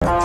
Hello,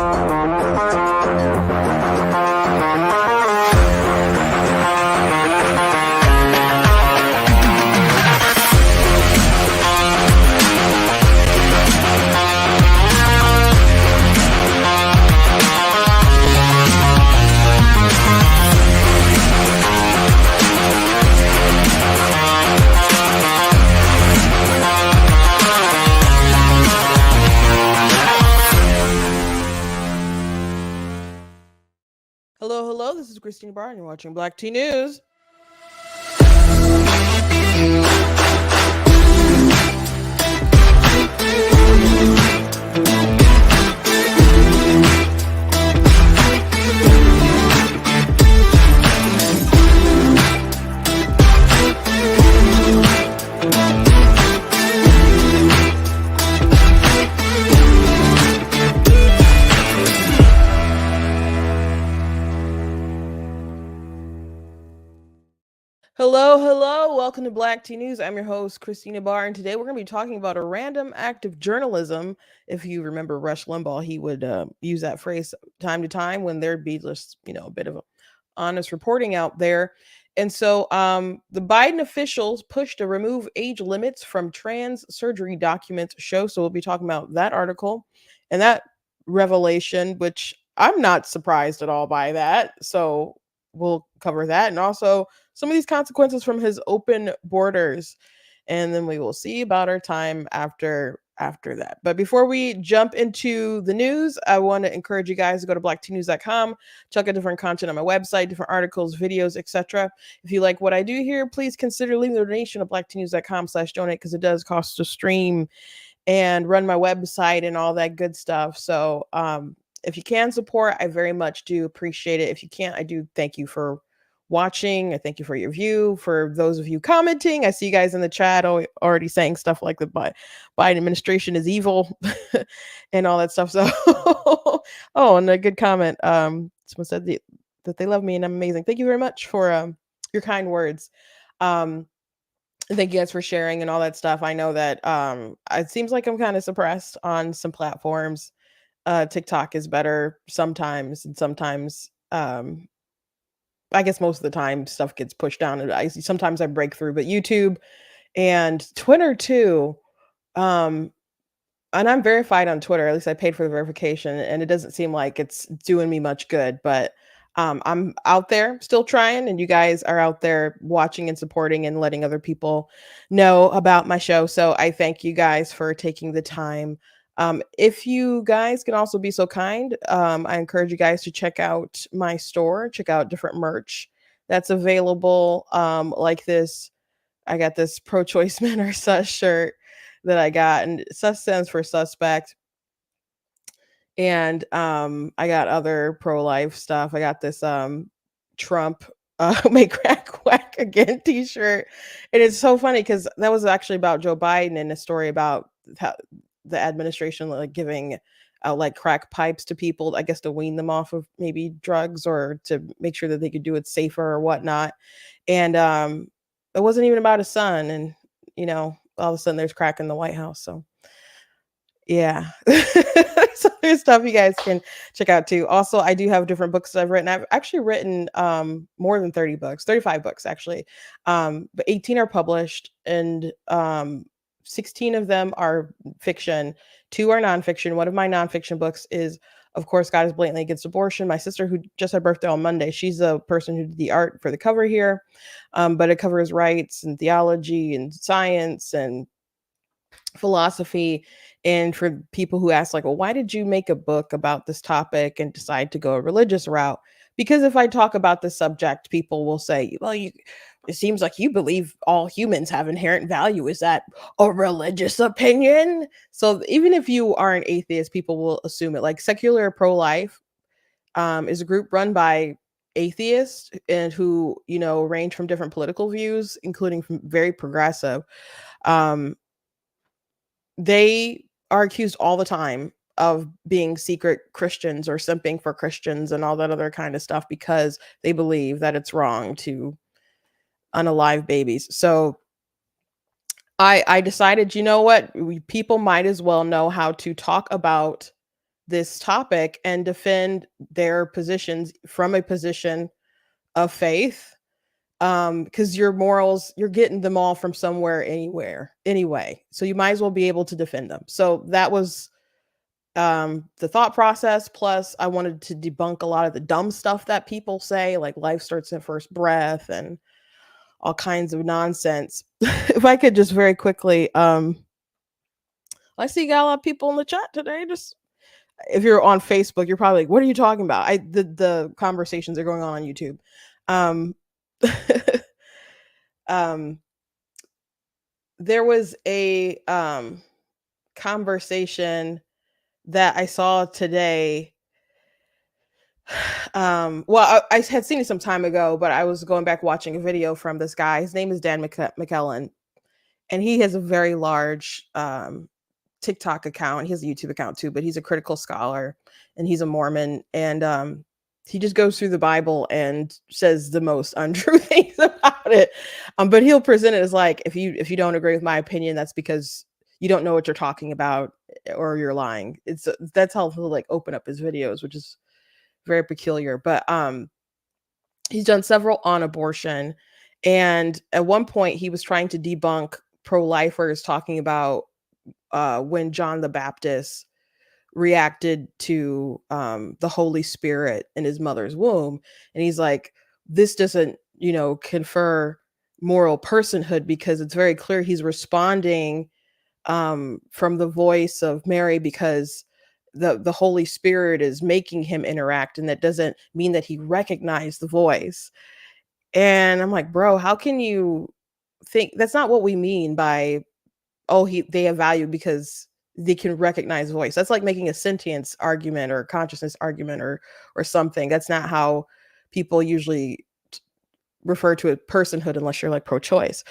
hello. This is Christina Barr, and you're watching Black Tea News. Hello, hello. Welcome to Black Tea News. I'm your host, Christina Barr, and today we're going to be talking about a random act of journalism. If you remember Rush Limbaugh, he would use that phrase time to time when there'd be just, a bit of honest reporting out there. And so the Biden officials pushed to remove age limits from trans surgery documents show. So we'll be talking about that article and that revelation, which I'm not surprised at all by that. So we'll cover that. And also some of these consequences from his open borders, and then we will see about our time after that. But before we jump into the news, I want to encourage you guys to go to blacktnews.com, check out different content on my website, different articles, videos, etc. If you like what I do here, please consider leaving a donation at blacktnews.com/donate, because it does cost to stream and run my website and all that good stuff. So if you can support, I very much do appreciate it. If you can't, I do thank you for watching. I thank you for your view. For those of you commenting, I see you guys in the chat already saying stuff like the Biden administration is evil and all that stuff. So, oh, and a good comment. Someone said that they love me and I'm amazing. Thank you very much for your kind words. Thank you guys for sharing and all that stuff. I know that it seems like I'm kind of suppressed on some platforms. TikTok is better sometimes, and sometimes I guess most of the time stuff gets pushed down, and sometimes I break through, but YouTube and Twitter too. And I'm verified on Twitter. At least I paid for the verification, and it doesn't seem like it's doing me much good. But I'm out there still trying, and you guys are out there watching and supporting and letting other people know about my show. So I thank you guys for taking the time. If you guys can also be so kind, I encourage you guys to check out my store, check out different merch that's available. Like this, I got this pro-choice men are sus shirt that I got, and sus stands for suspect. And I got other pro-life stuff. I got this Trump make crack whack again t-shirt. And it's so funny because that was actually about Joe Biden and a story about how the administration like giving out like crack pipes to people, I guess to wean them off of maybe drugs or to make sure that they could do it safer or whatnot. And it wasn't even about his son. And all of a sudden there's crack in the White House. So yeah. So there's stuff you guys can check out too. Also, I do have different books that I've written. I've actually written more than 30 books, 35 books actually. But 18 are published, and 16 of them are fiction, 2 are nonfiction. One of my nonfiction books is, of course, God is Blatantly Against Abortion. My sister, who just had birthday on Monday, she's the person who did the art for the cover here. But it covers rights and theology and science and philosophy. And for people who ask, like, well, why did you make a book about this topic and decide to go a religious route? Because if I talk about this subject, people will say, well, it seems like you believe all humans have inherent value. Is that a religious opinion? So even if you are an atheist, people will assume it. Like Secular Pro-Life is a group run by atheists and who, range from different political views, including from very progressive. They are accused all the time of being secret Christians or simping for Christians and all that other kind of stuff because they believe that it's wrong to unalive babies. So I decided, you know what? People might as well know how to talk about this topic and defend their positions from a position of faith, because your morals, you're getting them all from somewhere, anywhere, anyway, so you might as well be able to defend them. So that was the thought process. Plus I wanted to debunk a lot of the dumb stuff that people say, like life starts at first breath and all kinds of nonsense. If I could just very quickly, I see you got a lot of people in the chat today. Just if you're on Facebook, you're probably like, "What are you talking about?" The conversations are going on YouTube. Um, um, there was a conversation that I saw today. Well, I had seen it some time ago, but I was going back watching a video from this guy. His name is Dan McKellen, and he has a very large TikTok account. He has a YouTube account too, but he's a critical scholar and he's a Mormon. And he just goes through the Bible and says the most untrue things about it. But he'll present it as like, if you don't agree with my opinion, that's because you don't know what you're talking about or you're lying. That's how he'll like open up his videos, which is very peculiar. But he's done several on abortion. And at one point he was trying to debunk pro-lifers talking about when John the Baptist reacted to the Holy Spirit in his mother's womb. And he's like, this doesn't, confer moral personhood, because it's very clear he's responding from the voice of Mary, because the Holy Spirit is making him interact, and that doesn't mean that he recognized the voice. And I'm like, bro, how can you think that's not what we mean by, oh, they have value because they can recognize voice? That's like making a sentience argument or consciousness argument or something. That's not how people usually refer to a personhood unless you're like pro-choice.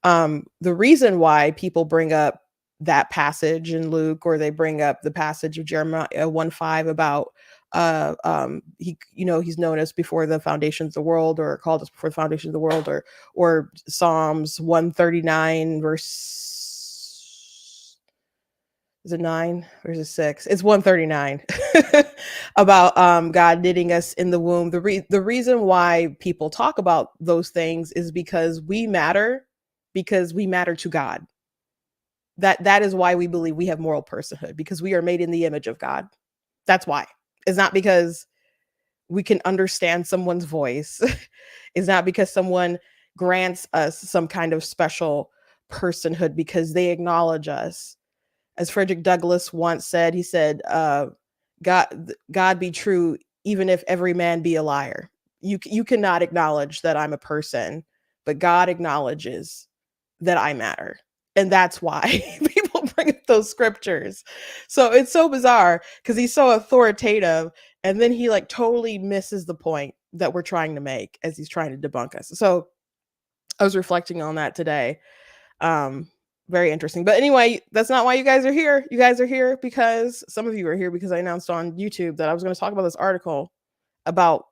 The reason why people bring up that passage in Luke, or they bring up the passage of Jeremiah 1:5 about he's known us before the foundations of the world, or called us before the foundations of the world, or Psalms 139 verse, is it 9 or is it 6? It's 139 about God knitting us in the womb. The reason why people talk about those things is because we matter to God. That is why we believe we have moral personhood, because we are made in the image of God. That's why. It's not because we can understand someone's voice. It's not because someone grants us some kind of special personhood because they acknowledge us. As Frederick Douglass once said, he said, God be true, even if every man be a liar. You cannot acknowledge that I'm a person, but God acknowledges that I matter. And that's why people bring up those scriptures. So it's so bizarre because he's so authoritative, and then he like totally misses the point that we're trying to make as he's trying to debunk us. So I was reflecting on that today. Very interesting. But anyway, that's not why you guys are here. You guys are here because some of you are here because I announced on YouTube that I was going to talk about this article about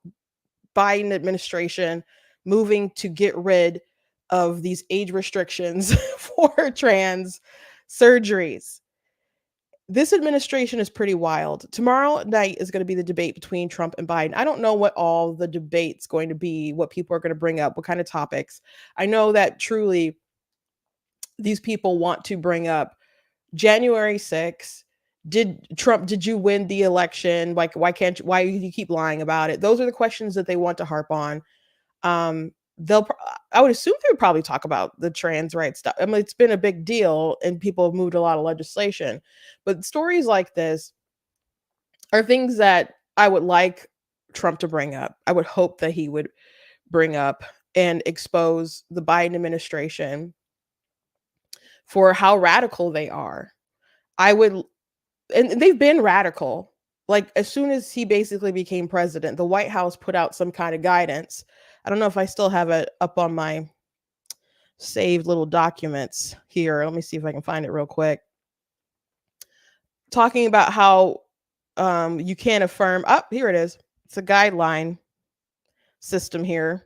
Biden administration moving to get rid of these age restrictions for trans surgeries. This administration is pretty wild. Tomorrow night is going to be the debate between Trump and Biden. I don't know what all the debate's going to be, what people are going to bring up, what kind of topics. I know that truly these people want to bring up January 6th. Did you win the election? Like, why do you keep lying about it? Those are the questions that they want to harp on. I would assume they would probably talk about the trans rights stuff. I mean, it's been a big deal and people have moved a lot of legislation, but stories like this are things that I would like Trump to bring up. I would hope that he would bring up and expose the Biden administration for how radical they are. And they've been radical. Like, as soon as he basically became president, the White House put out some kind of guidance. I don't know if I still have it up on my saved little documents here. Let me see if I can find it real quick. Talking about how you can't affirm. Here it is. It's a guideline system here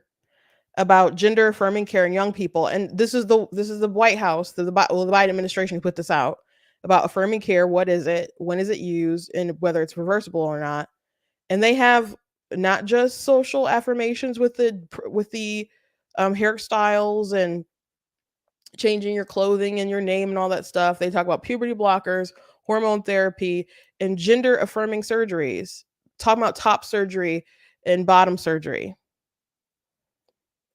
about gender affirming care in young people. And this is the White House, the Biden administration put this out about affirming care. What is it? When is it used? And whether it's reversible or not. And they have not just social affirmations with the hairstyles and changing your clothing and your name and all that stuff. They talk about puberty blockers, hormone therapy, and gender affirming surgeries. Talking about top surgery and bottom surgery.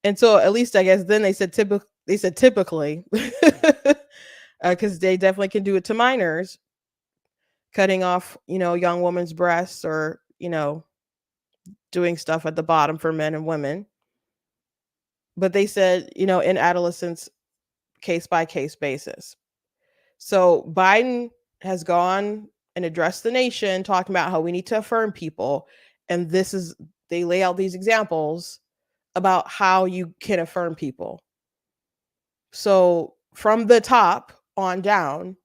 And so at least I guess then they said typically because they definitely can do it to minors, cutting off, young women's breasts or, doing stuff at the bottom for men and women. But they said, in adolescents, case by case basis. So Biden has gone and addressed the nation talking about how we need to affirm people. And they lay out these examples about how you can affirm people. So from the top on down,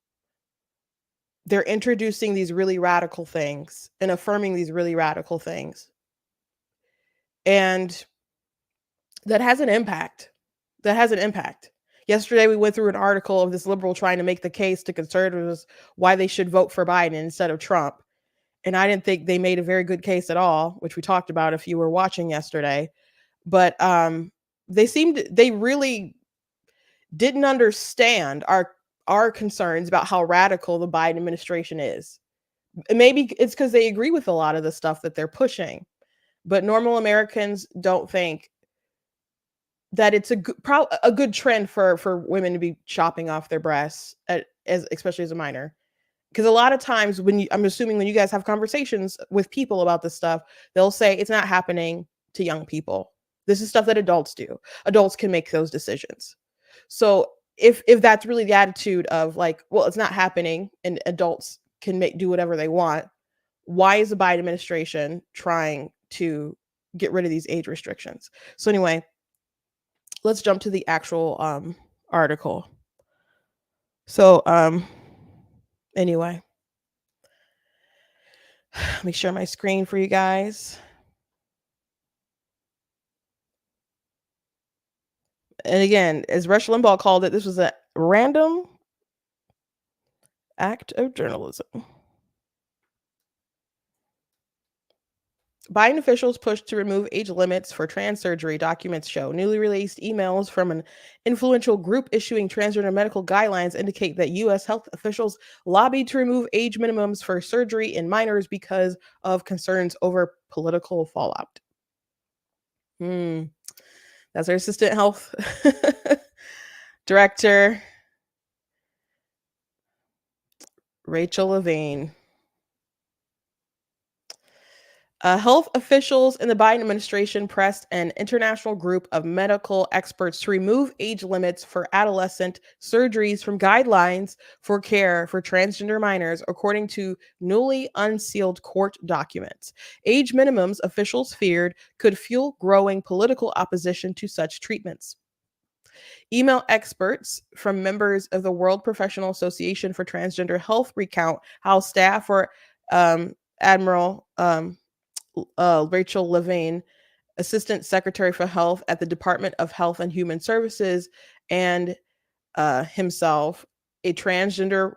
they're introducing these really radical things and affirming these really radical things. And that has an impact. That has an impact. Yesterday, we went through an article of this liberal trying to make the case to conservatives why they should vote for Biden instead of Trump. And I didn't think they made a very good case at all, which we talked about if you were watching yesterday. But they really didn't understand our concerns about how radical the Biden administration is. Maybe it's because they agree with a lot of the stuff that they're pushing, but normal Americans don't think that it's a good trend for women to be chopping off their breasts especially as a minor. Because a lot of times I'm assuming when you guys have conversations with people about this stuff, they'll say it's not happening to young people. This is stuff that adults do. Adults can make those decisions. So if that's really the attitude of like, well, it's not happening and adults can do whatever they want, why is the Biden administration trying to get rid of these age restrictions? So anyway, let's jump to the actual article. So anyway, let me share my screen for you guys. And again, as Rush Limbaugh called it, this was a random act of journalism. Biden officials pushed to remove age limits for trans surgery, documents show. Newly released emails from an influential group issuing transgender medical guidelines indicate that U.S. health officials lobbied to remove age minimums for surgery in minors because of concerns over political fallout. That's our assistant health director, Rachel Levine. Health officials in the Biden administration pressed an international group of medical experts to remove age limits for adolescent surgeries from guidelines for care for transgender minors, according to newly unsealed court documents. Age minimums, officials feared, could fuel growing political opposition to such treatments. Email experts from members of the World Professional Association for Transgender Health recount how staff for Admiral Rachel Levine, Assistant Secretary for Health at the Department of Health and Human Services, and himself, a transgender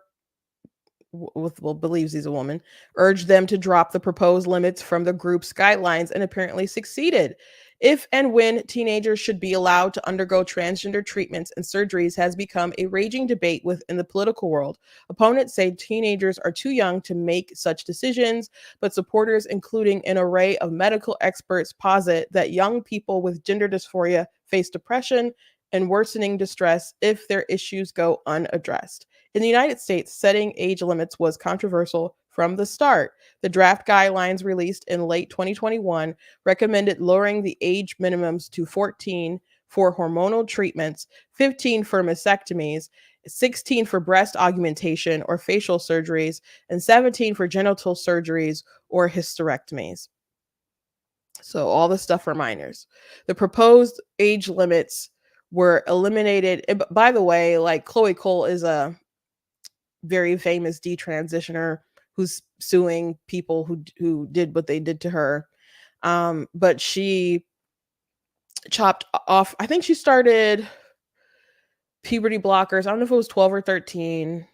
believes he's a woman, urged them to drop the proposed limits from the group's guidelines and apparently succeeded. If and when teenagers should be allowed to undergo transgender treatments and surgeries has become a raging debate within the political world. Opponents say teenagers are too young to make such decisions, but supporters, including an array of medical experts, posit that young people with gender dysphoria face depression and worsening distress if their issues go unaddressed. In the United States, setting age limits was controversial from the start. The draft guidelines released in late 2021 recommended lowering the age minimums to 14 for hormonal treatments, 15 for mastectomies, 16 for breast augmentation or facial surgeries, and 17 for genital surgeries or hysterectomies. So all the stuff for minors. The proposed age limits were eliminated. And by the way, like Chloe Cole is a very famous detransitioner who's suing people who did what they did to her. But she chopped off, I think she started puberty blockers. I don't know if it was 12 or 13.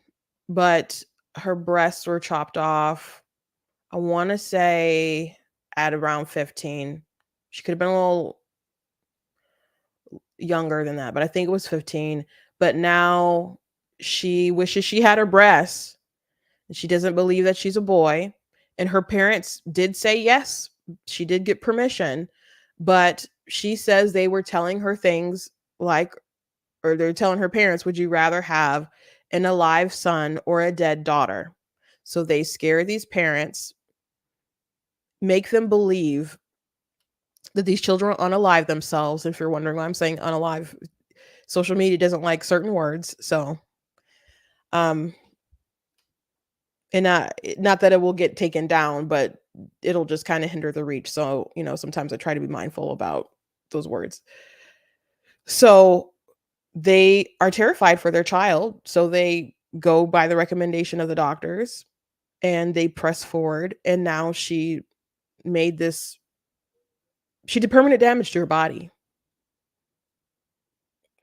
but her breasts were chopped off, I wanna say at around 15. She could have been a little younger than that, but I think it was 15. But now she wishes she had her breasts, and she doesn't believe that she's a boy, and her parents did say yes, she did get permission, but she says they were telling her things like, or they're telling her parents, "Would you rather have an alive son or a dead daughter?" So they scare these parents, make them believe that these children unalive themselves. If you're wondering why I'm saying unalive, social media doesn't like certain words. So, um, and not that it will get taken down, but it'll just kind of hinder the reach. So, sometimes I try to be mindful about those words. So they are terrified for their child. So they go by the recommendation of the doctors and they press forward. And now made this, she did permanent damage to her body.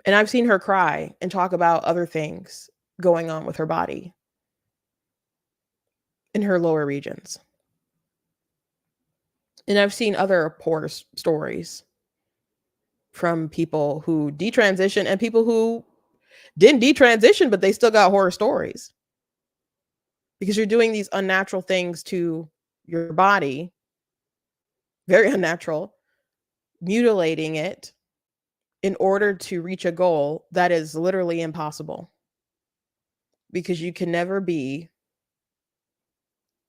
And I've seen her cry and talk about other things going on with her body in her lower regions. And I've seen other poor stories from people who detransition and people who didn't detransition, but they still got horror stories because you're doing these unnatural things to your body, very unnatural, mutilating it in order to reach a goal that is literally impossible because you can never be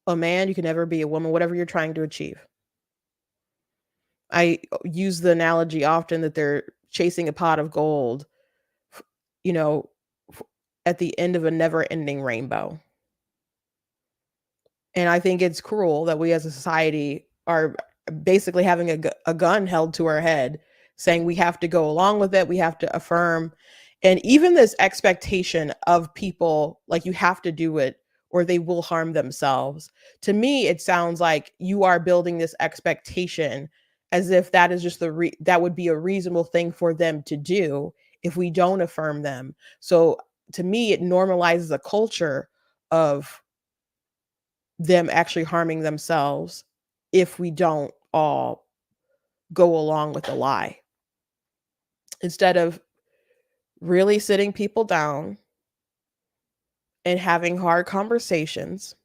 a man, you can never be a woman, whatever you're trying to achieve. I use the analogy often that they're chasing a pot of gold, you know, at the end of a never ending rainbow. And I think it's cruel that we as a society are basically having a gun held to our head saying we have to go along with it, we have to affirm. And even this expectation of people like you have to do it or they will harm themselves. To me, it sounds like you are building this expectation as if that is just that would be a reasonable thing for them to do if we don't affirm them. So to me, it normalizes a culture of them actually harming themselves if we don't all go along with the lie. Instead of really sitting people down and having hard conversations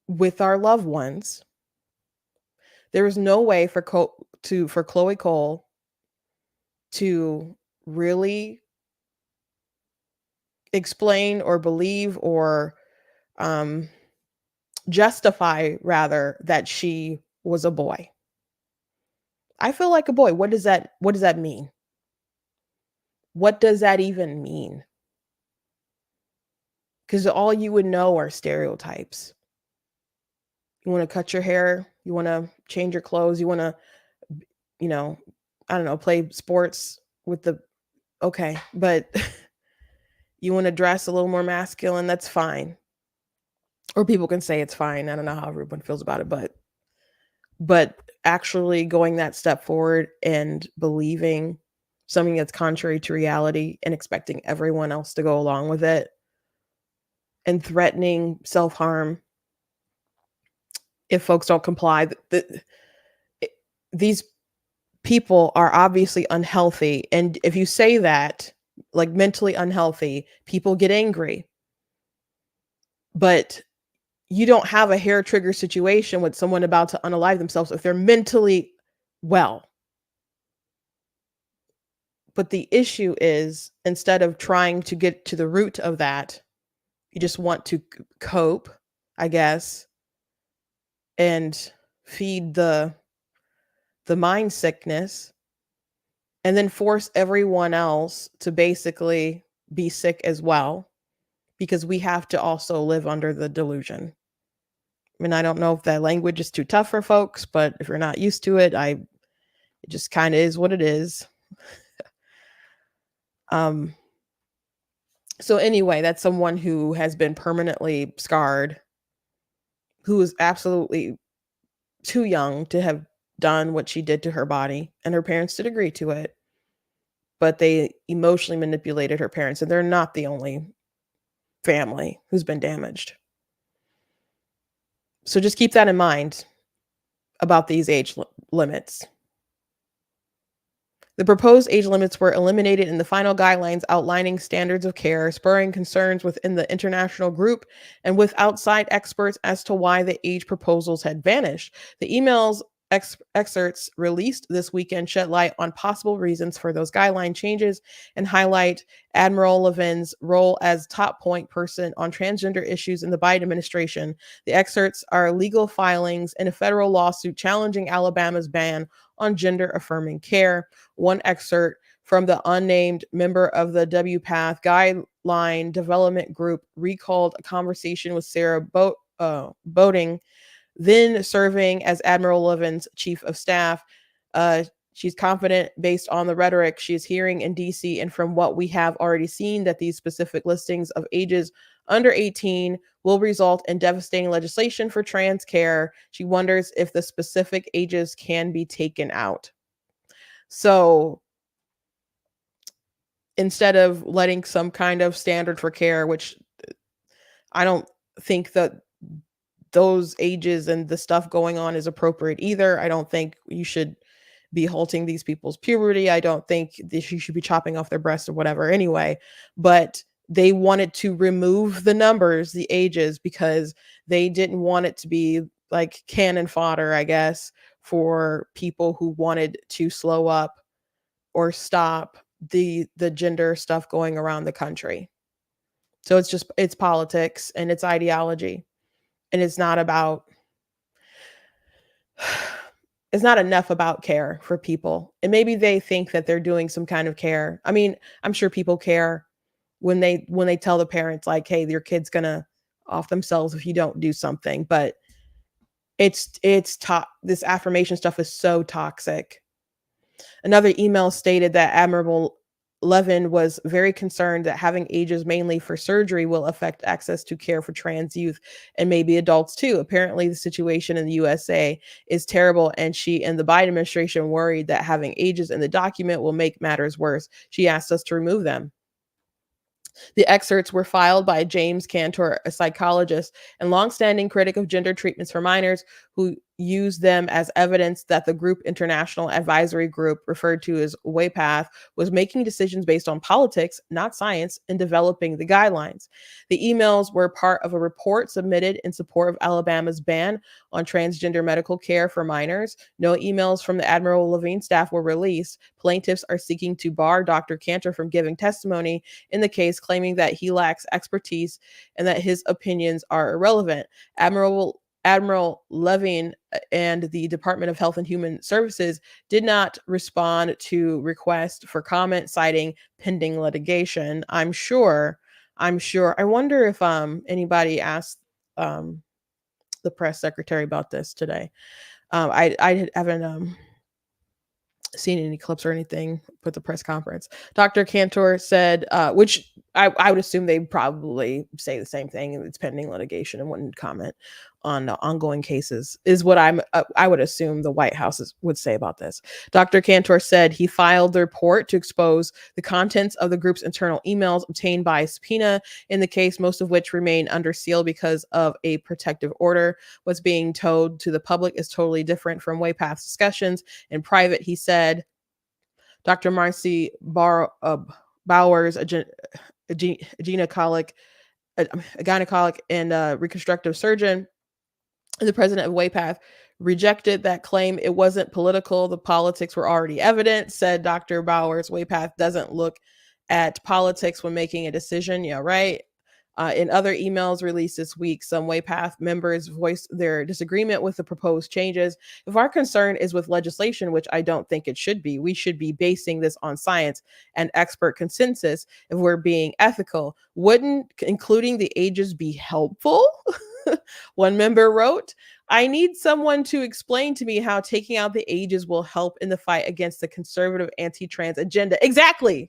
with our loved ones, there is no way for Chloe Cole to really explain or believe or um, justify rather that she was a boy. I feel like a boy. What does that mean? What does that even mean? Because all you would know are stereotypes. You want to cut your hair, you want to change your clothes, you want to, you know, I don't know, play sports with the, okay, but you want to dress a little more masculine, that's fine. Or people can say it's fine. I don't know how everyone feels about it, but actually going that step forward and believing something that's contrary to reality and expecting everyone else to go along with it and threatening self-harm if folks don't comply. These people are obviously unhealthy. And if you say that, like mentally unhealthy, people get angry. But you don't have a hair trigger situation with someone about to unalive themselves if they're mentally well. But the issue is instead of trying to get to the root of that, you just want to cope, I guess, and feed the mind sickness and then force everyone else to basically be sick as well because we have to also live under the delusion. I mean, I don't know if that language is too tough for folks, but if you're not used to it, it just kind of is what it is. Um so anyway, that's someone who has been permanently scarred, who is absolutely too young to have done what she did to her body, and her parents did agree to it. But they emotionally manipulated her parents, and they're not the only family who's been damaged. So just keep that in mind about these limits. The proposed age limits were eliminated in the final guidelines outlining standards of care, spurring concerns within the international group and with outside experts as to why the age proposals had vanished. The emails excerpts released this weekend shed light on possible reasons for those guideline changes and highlight Admiral Levin's role as top point person on transgender issues in the Biden administration. The excerpts are legal filings in a federal lawsuit challenging Alabama's ban on gender affirming care. One excerpt from the unnamed member of the WPATH Guideline Development Group recalled a conversation with Sarah Boating, then serving as Admiral Levin's chief of staff. She's confident based on the rhetoric she is hearing in DC and from what we have already seen that these specific listings of ages under 18 will result in devastating legislation for trans care. She wonders if the specific ages can be taken out. So instead of letting some kind of standard for care, which I don't think that those ages and the stuff going on is appropriate either. I don't think you should be halting these people's puberty. I don't think that you should be chopping off their breasts or whatever anyway. But they wanted to remove the numbers, the ages, because they didn't want it to be like cannon fodder, I guess, for people who wanted to slow up or stop the gender stuff going around the country. So it's politics and it's ideology, and it's not about it's not enough about care for people. And maybe they think that they're doing some kind of care. I mean, I'm sure people care when they tell the parents like, "Hey, your kid's going to off themselves if you don't do something." But this affirmation stuff is so toxic. Another email stated that Admiral Levin was very concerned that having ages mainly for surgery will affect access to care for trans youth and maybe adults too. Apparently, the situation in the USA is terrible, and she and the Biden administration worried that having ages in the document will make matters worse. She asked us to remove them. The excerpts were filed by James Cantor, a psychologist and longstanding critic of gender treatments for minors, who used them as evidence that the group International Advisory Group, referred to as WAPATH, was making decisions based on politics, not science, in developing the guidelines. The emails were part of a report submitted in support of Alabama's ban on transgender medical care for minors. No emails from the Admiral Levine staff were released. Plaintiffs are seeking to bar Dr. Cantor from giving testimony in the case, claiming that he lacks expertise and that his opinions are irrelevant. Admiral Levine and the Department of Health and Human Services did not respond to requests for comment, citing pending litigation. I'm sure. I wonder if anybody asked the press secretary about this today. I haven't seen any clips or anything with the press conference. Dr. Cantor said, which I would assume they probably say the same thing. It's pending litigation and wouldn't comment on ongoing cases, is what I would assume the White House would say about this. Dr. Cantor said he filed the report to expose the contents of the group's internal emails obtained by subpoena in the case, most of which remain under seal because of a protective order. What's being told to the public is totally different from way past discussions in private, he said. Dr. Marcy Bowers, a gynecologic and reconstructive surgeon, the president of WAPATH, rejected that claim. It wasn't political. The politics were already evident, said Dr. Bowers. WAPATH doesn't look at politics when making a decision. Yeah, right. In other emails released this week, some WAPATH members voiced their disagreement with the proposed changes. If our concern is with legislation, which I don't think it should be, we should be basing this on science and expert consensus if we're being ethical. Wouldn't including the ages be helpful? One member wrote, I need someone to explain to me how taking out the ages will help in the fight against the conservative anti-trans agenda. Exactly.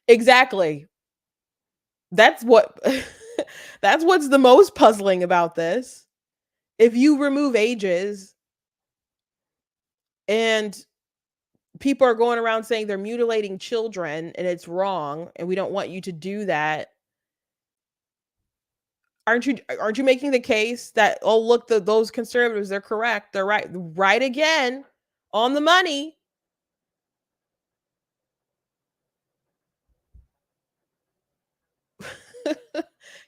Exactly. That's what that's what's the most puzzling about this. If you remove ages and people are going around saying they're mutilating children and it's wrong and we don't want you to do that, Aren't you making the case that, oh look, those conservatives, they're correct, they're right again, on the money.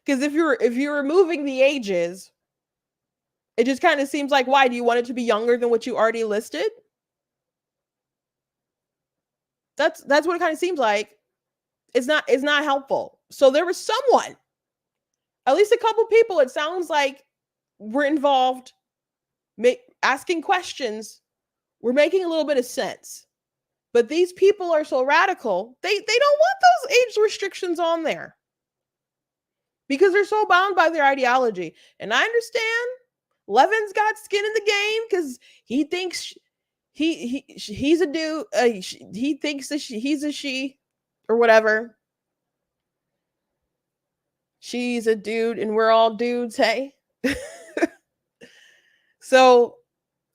Because if you're removing the ages, it just kind of seems like, why do you want it to be younger than what you already listed? That's what it kind of seems like. It's not helpful. So there was someone, at least a couple people, it sounds like, were involved, asking questions, were making a little bit of sense. But these people are so radical, they don't want those age restrictions on there because they're so bound by their ideology. And I understand Levin's got skin in the game because he thinks he's a dude. He thinks that he's a she or whatever. She's a dude, and we're all dudes. Hey, so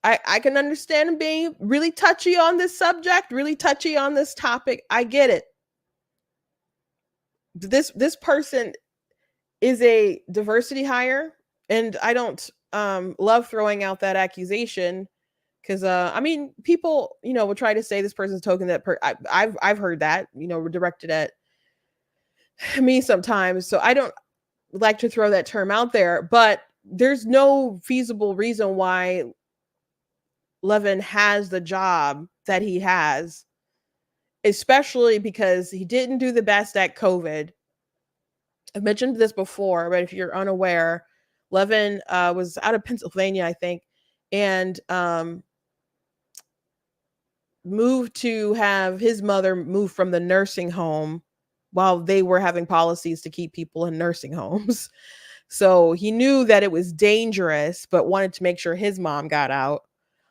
I can understand him being really touchy on this subject, really touchy on this topic. I get it. This person is a diversity hire, and I don't love throwing out that accusation because I mean, people will try to say this person's token that I've heard that directed at me sometimes, so I don't like to throw that term out there, but there's no feasible reason why Levin has the job that he has, especially because he didn't do the best at COVID. I've mentioned this before, but if you're unaware, Levin was out of Pennsylvania, I think, and moved to have his mother move from the nursing home while they were having policies to keep people in nursing homes. So he knew that it was dangerous, but wanted to make sure his mom got out.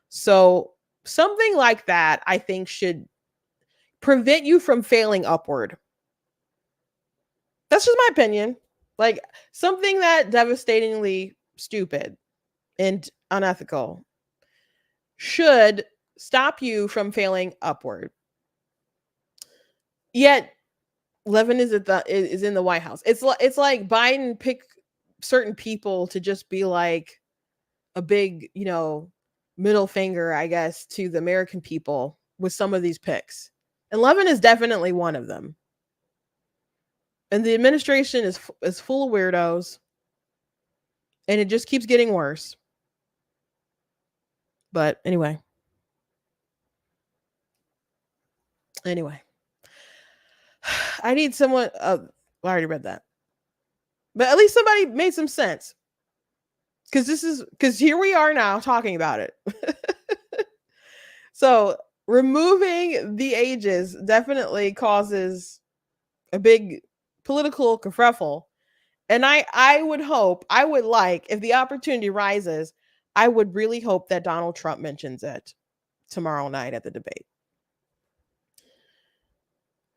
So something like that, I think, should prevent you from failing upward. That's just my opinion. Like, something that devastatingly stupid and unethical should stop you from failing upward. Yet Levin is in the White House. It's like Biden picked certain people to just be like a big, middle finger, I guess, to the American people with some of these picks. And Levin is definitely one of them. And the administration is full of weirdos, and it just keeps getting worse. But anyway, I need someone. I already read that, but at least somebody made some sense. Because here we are now talking about it. So removing the ages definitely causes a big political kerfuffle. And I would like, if the opportunity rises, I would really hope that Donald Trump mentions it tomorrow night at the debate.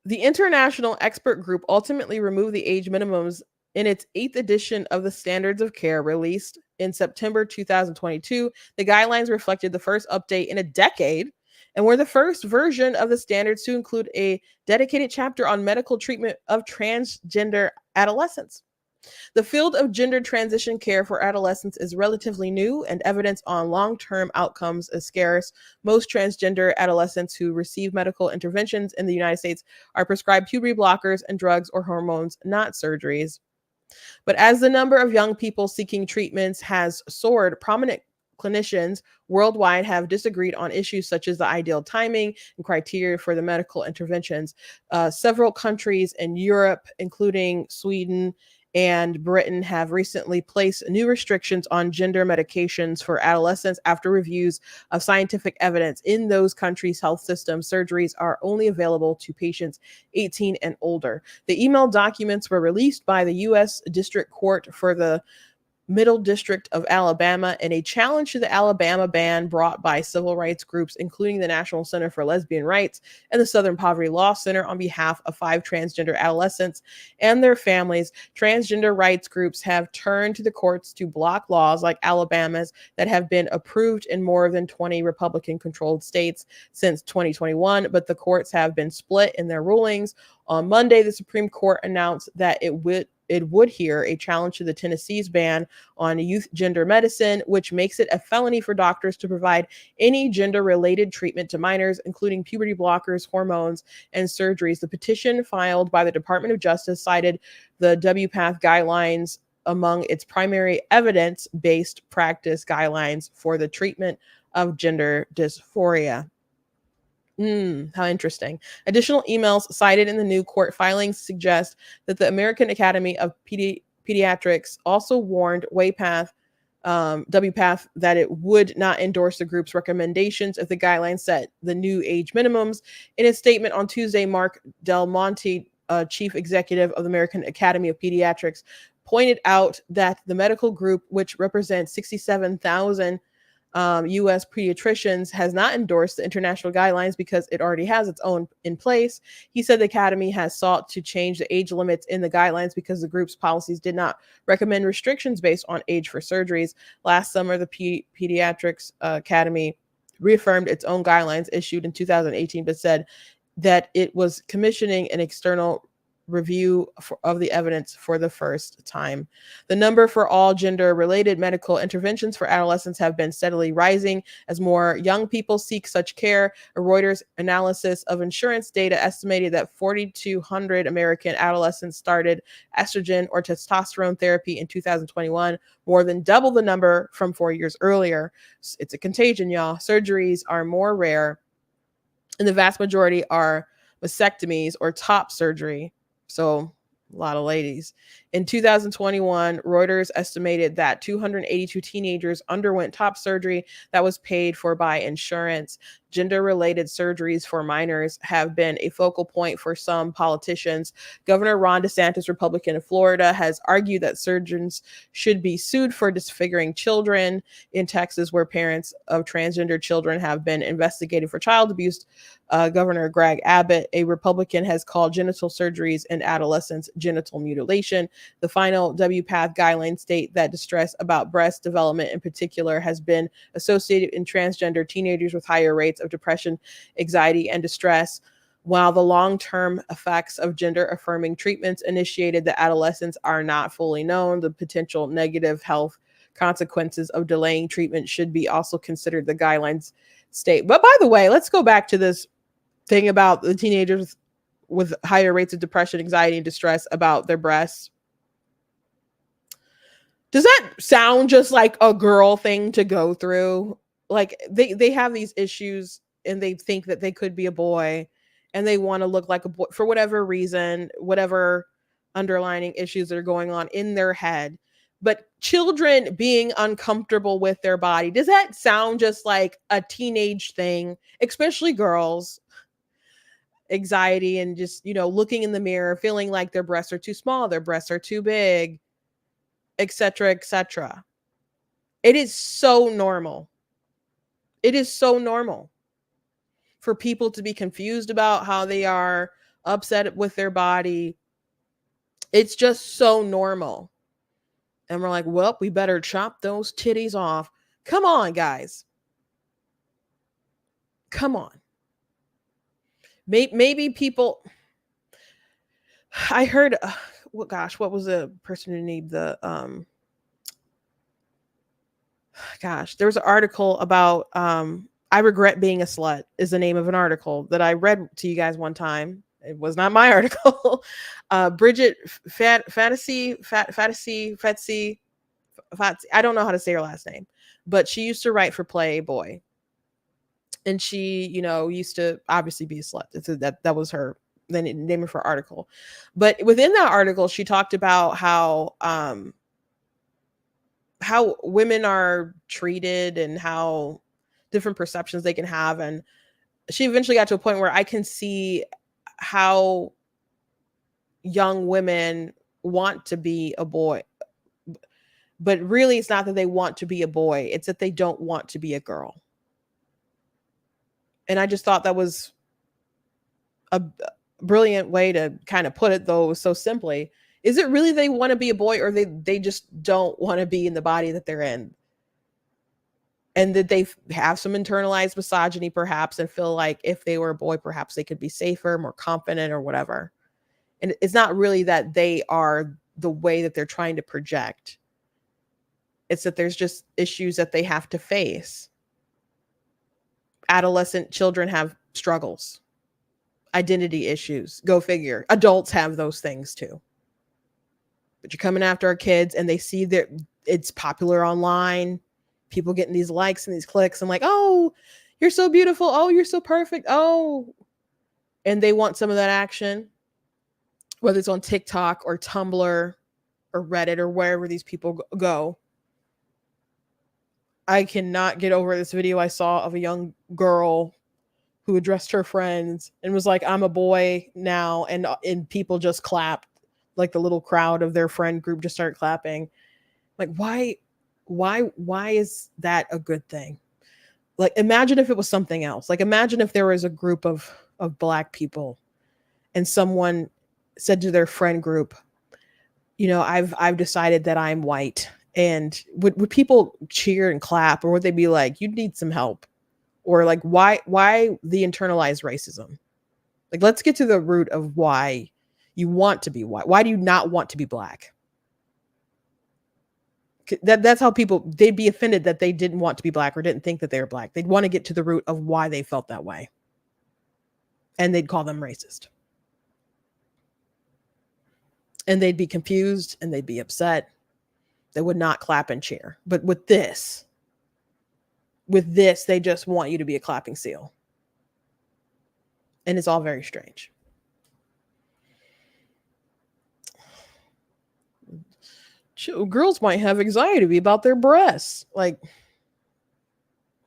The International Expert Group ultimately removed the age minimums in its 8th edition of the Standards of Care released in September 2022. The guidelines reflected the first update in a decade and were the first version of the standards to include a dedicated chapter on medical treatment of transgender adolescents. The field of gender transition care for adolescents is relatively new, and evidence on long-term outcomes is scarce. Most transgender adolescents who receive medical interventions in the United States are prescribed puberty blockers and drugs or hormones, not surgeries. But as the number of young people seeking treatments has soared, prominent clinicians worldwide have disagreed on issues such as the ideal timing and criteria for the medical interventions. Several countries in Europe, including Sweden and Britain, have recently placed new restrictions on gender medications for adolescents after reviews of scientific evidence. In those countries' health systems, surgeries are only available to patients 18 and older. The email documents were released by the U.S. District Court for the Middle District of Alabama in a challenge to the Alabama ban brought by civil rights groups, including the National Center for Lesbian Rights and the Southern Poverty Law Center, on behalf of 5 transgender adolescents and their families. Transgender rights groups have turned to the courts to block laws like Alabama's that have been approved in more than 20 Republican-controlled states since 2021, but the courts have been split in their rulings. On Monday, the Supreme Court announced that it would it would hear a challenge to the Tennessee's ban on youth gender medicine, which makes it a felony for doctors to provide any gender-related treatment to minors, including puberty blockers, hormones, and surgeries. The petition filed by the Department of Justice cited the WPATH guidelines among its primary evidence-based practice guidelines for the treatment of gender dysphoria. How interesting. Additional emails cited in the new court filings suggest that the American Academy of Pediatrics also warned WPATH that it would not endorse the group's recommendations if the guidelines set the new age minimums. In a statement on Tuesday, Mark Del Monte, chief executive of the American Academy of Pediatrics, pointed out that the medical group, which represents 67,000 U.S. pediatricians, has not endorsed the international guidelines because it already has its own in place. He said the Academy has sought to change the age limits in the guidelines because the group's policies did not recommend restrictions based on age for surgeries. Last summer, the Pediatrics Academy reaffirmed its own guidelines issued in 2018, but said that it was commissioning an external review of the evidence for the first time. The number for all gender-related medical interventions for adolescents have been steadily rising as more young people seek such care. A Reuters analysis of insurance data estimated that 4,200 American adolescents started estrogen or testosterone therapy in 2021, more than double the number from 4 years earlier. It's a contagion, y'all. Surgeries are more rare, and the vast majority are mastectomies or top surgery. So a lot of ladies. In 2021, Reuters estimated that 282 teenagers underwent top surgery that was paid for by insurance. Gender-related surgeries for minors have been a focal point for some politicians. Governor Ron DeSantis, Republican of Florida, has argued that surgeons should be sued for disfiguring children. In Texas, where parents of transgender children have been investigated for child abuse, Governor Greg Abbott, a Republican, has called genital surgeries in adolescents genital mutilation. The final WPATH guidelines state that distress about breast development in particular has been associated in transgender teenagers with higher rates of depression, anxiety, and distress. While the long-term effects of gender-affirming treatments initiated the adolescents are not fully known, the potential negative health consequences of delaying treatment should be also considered, the guidelines state. But by the way, let's go back to this thing about the teenagers with higher rates of depression, anxiety, and distress about their breasts. Does that sound just like a girl thing to go through? Like they have these issues and they think that they could be a boy and they want to look like a boy for whatever reason, whatever underlining issues that are going on in their head. But children being uncomfortable with their body, does that sound just like a teenage thing, especially girls? Anxiety and just, looking in the mirror, feeling like their breasts are too small, their breasts are too big, etc., etc. It is so normal. It is so normal for people to be confused about how they are, upset with their body. It's just so normal. And we're like, well, we better chop those titties off. Come on, guys. Come on. Maybe people. I heard, what was the person who named the there was an article about I regret being a slut is the name of an article that I read to you guys one time. It was not my article. Bridget Fantasy. I don't know how to say her last name, but she used to write for Playboy. And she, used to obviously be a slut. That was her name of her article. But within that article, she talked about how women are treated and how different perceptions they can have. And she eventually got to a point where I can see how young women want to be a boy. But really, it's not that they want to be a boy. It's that they don't want to be a girl. And I just thought that was a brilliant way to kind of put it, though, so simply. Is it really they want to be a boy, or they just don't want to be in the body that they're in? And that they have some internalized misogyny, perhaps, and feel like if they were a boy, perhaps they could be safer, more confident, or whatever. And it's not really that they are the way that they're trying to project. It's that there's just issues that they have to face. Adolescent children have struggles, identity issues. Go figure. Adults have those things too. But you're coming after our kids and they see that it's popular online. People getting these likes and these clicks and like, oh, you're so beautiful. Oh, you're so perfect. Oh, and they want some of that action, whether it's on TikTok or Tumblr or Reddit or wherever these people go. I cannot get over this video I saw of a young girl who addressed her friends and was like, I'm a boy now. And people just clapped. Like the little crowd of their friend group just started clapping. Like, why is that a good thing? Like, imagine if it was something else. Like, imagine if there was a group of Black people and someone said to their friend group, you know, I've decided that I'm white. And would people cheer and clap, or would they be like, you need some help? Or like, why the internalized racism? Like, let's get to the root of why you want to be white. Why do you not want to be Black? That's how they'd be offended that they didn't want to be Black or didn't think that they were Black. They'd want to get to the root of why they felt that way. And they'd call them racist. And they'd be confused and they'd be upset. They would not clap and cheer. But with this, they just want you to be a clapping seal. And it's all very strange. Girls might have anxiety about their breasts. Like,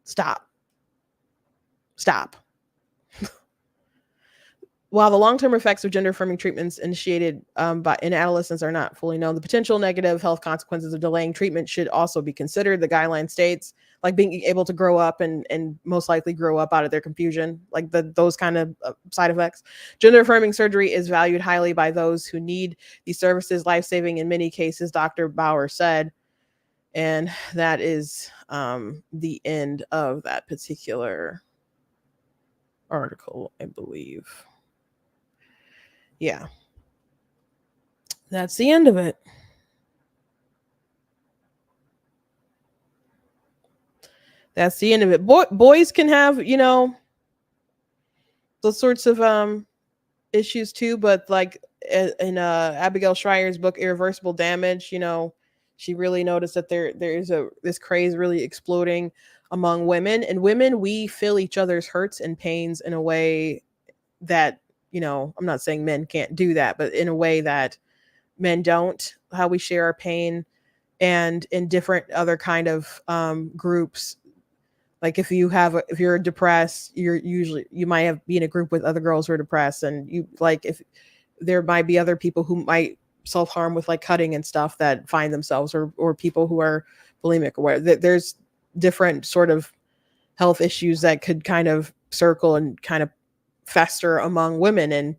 stop. While the long-term effects of gender-affirming treatments initiated in adolescence are not fully known, the potential negative health consequences of delaying treatment should also be considered. The guideline states, like being able to grow up and most likely grow up out of their confusion, like those kind of side effects. Gender-affirming surgery is valued highly by those who need these services, life-saving in many cases, Dr. Bauer said. And that is the end of that particular article, I believe. Yeah. That's the end of it. That's the end of it. Boys can have, you know, those sorts of issues too, but like in Abigail Schreier's book Irreversible Damage, you know, she really noticed that there is this craze really exploding among women. And women, we feel each other's hurts and pains in a way that, you know, I'm not saying men can't do that, but in a way that men don't. How we share our pain, and in different other kind of groups. Like if you're depressed, you might be in a group with other girls who are depressed, and you like if there might be other people who might self-harm with like cutting and stuff that find themselves, or people who are bulimic, or whatever. There's different sort of health issues that could kind of circle and kind of fester among women, and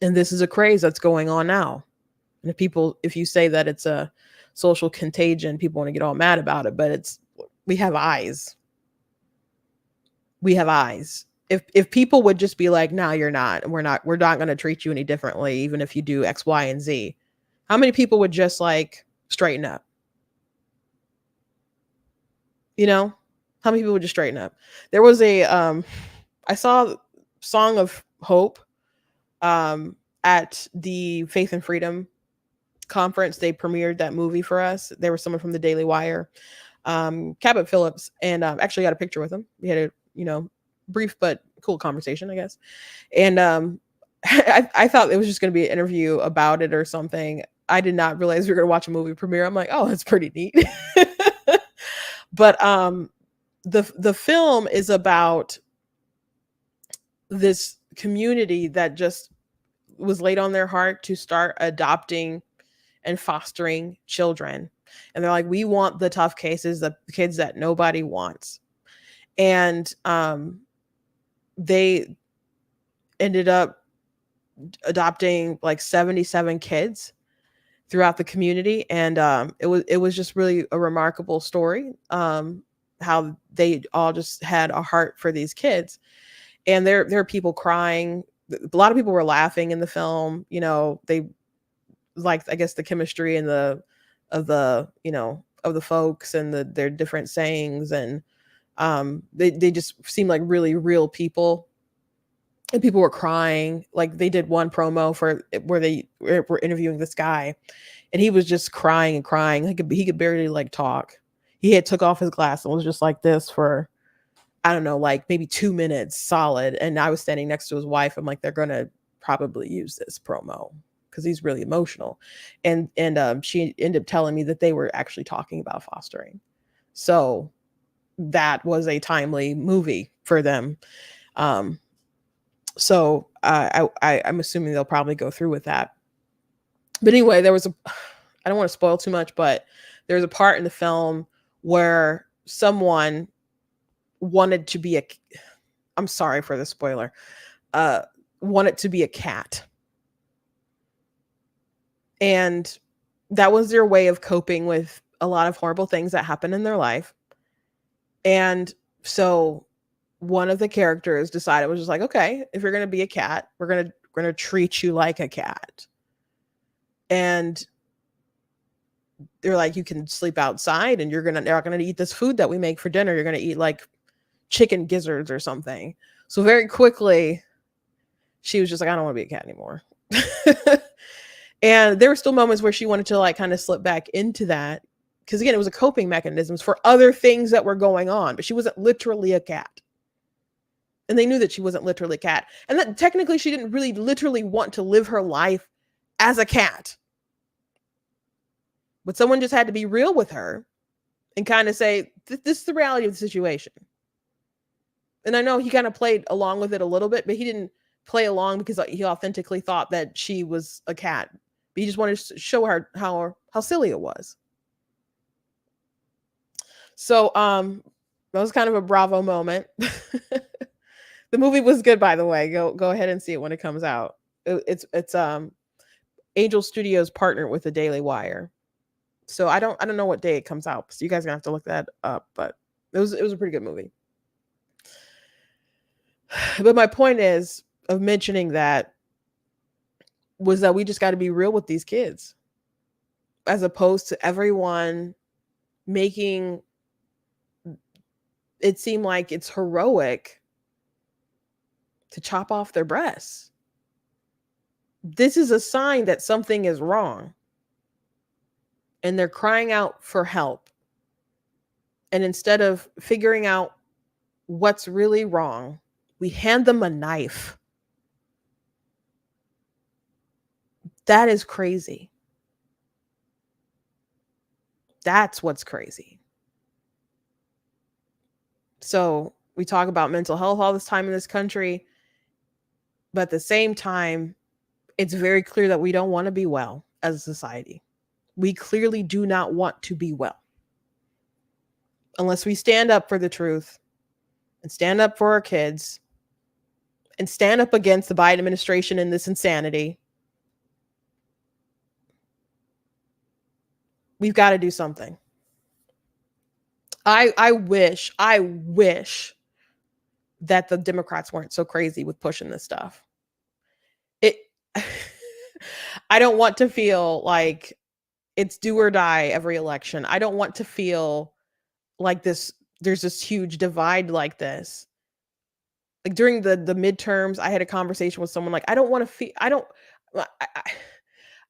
this is a craze that's going on now. And if you say that it's a social contagion, people want to get all mad about it, but we have eyes. We have eyes. If people would just be like, no, you're not, we're not going to treat you any differently, even if you do X, Y, and Z. How many people would just like straighten up? You know, how many people would just straighten up? There was I saw Song of Hope at the Faith and Freedom conference. They premiered that movie for us. There was someone from the Daily Wire, Cabot Phillips, and actually got a picture with him. We had a brief but cool conversation, I guess. And I thought it was just going to be an interview about it or something. I did not realize we were going to watch a movie premiere. I'm like, oh, that's pretty neat. But the film is about this community that just was laid on their heart to start adopting and fostering children. And they're like, we want the tough cases, the kids that nobody wants. And they ended up adopting like 77 kids throughout the community. And it was just really a remarkable story, how they all just had a heart for these kids. And there are people crying. A lot of people were laughing in the film. You know, like, I guess, the chemistry and the of the, of the folks and their different sayings, and they just seem like really real people, and people were crying. Like, they did one promo for where they were interviewing this guy, and he was just crying and crying. He could barely like talk. He had took off his glass and was just like this for, I don't know, like maybe 2 minutes solid. And I was standing next to his wife. I'm like, they're gonna probably use this promo because he's really emotional. And she ended up telling me that they were actually talking about fostering. So that was a timely movie for them. Um, so I'm assuming they'll probably go through with that. But anyway, there was a I don't want to spoil too much, but there's a part in the film where someone wanted to be a I'm sorry for the spoiler. Uh wanted to be a cat. And that was their way of coping with a lot of horrible things that happened in their life. And so one of the characters decided, was just like, okay, if you're going to be a cat, we're going to treat you like a cat. And they're like, you can sleep outside, and you're not going to eat this food that we make for dinner. You're going to eat like chicken gizzards or something. So very quickly she was just like, I don't want to be a cat anymore. And there were still moments where she wanted to like kind of slip back into that, because again, it was a coping mechanisms for other things that were going on, but she wasn't literally a cat. And they knew that she wasn't literally a cat, and that technically she didn't really literally want to live her life as a cat. But someone just had to be real with her and kind of say, this is the reality of the situation. And I know he kind of played along with it a little bit, but he didn't play along because he authentically thought that she was a cat. But he just wanted to show her how silly it was. So that was kind of a bravo moment. The movie was good, by the way. Go ahead and see it when it comes out. It's Angel Studios partnered with the Daily Wire. So I don't know what day it comes out. So you guys are gonna have to look that up. But it was a pretty good movie. But my point is of mentioning that was that we just got to be real with these kids, as opposed to everyone making it seem like it's heroic to chop off their breasts. This is a sign that something is wrong, and they're crying out for help. And instead of figuring out what's really wrong, we hand them a knife. That is crazy. That's what's crazy. So we talk about mental health all this time in this country, but at the same time, it's very clear that we don't want to be well as a society. We clearly do not want to be well unless we stand up for the truth and stand up for our kids and stand up against the Biden administration and this insanity. We've got to do something. I wish that the Democrats weren't so crazy with pushing this stuff. It I don't want to feel like it's do or die every election. I don't want to feel like there's this huge divide like this. Like during the midterms, I had a conversation with someone like, I don't want to feel I don't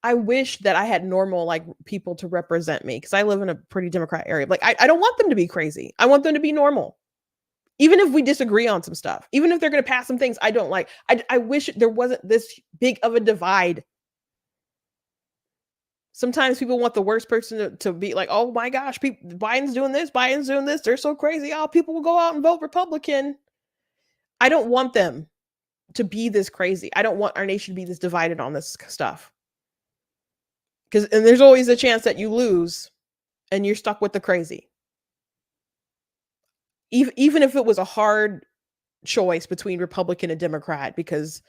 I wish that I had normal like people to represent me, because I live in a pretty Democrat area. Like I don't want them to be crazy. I want them to be normal. Even if we disagree on some stuff, even if they're going to pass some things I don't like. I wish there wasn't this big of a divide. Sometimes people want the worst person to be like, oh my gosh, Biden's doing this, they're so crazy. Oh, people will go out and vote Republican. I don't want them to be this crazy. I don't want our nation to be this divided on this stuff. And there's always a chance that you lose and you're stuck with the crazy. Even if it was a hard choice between Republican and Democrat, because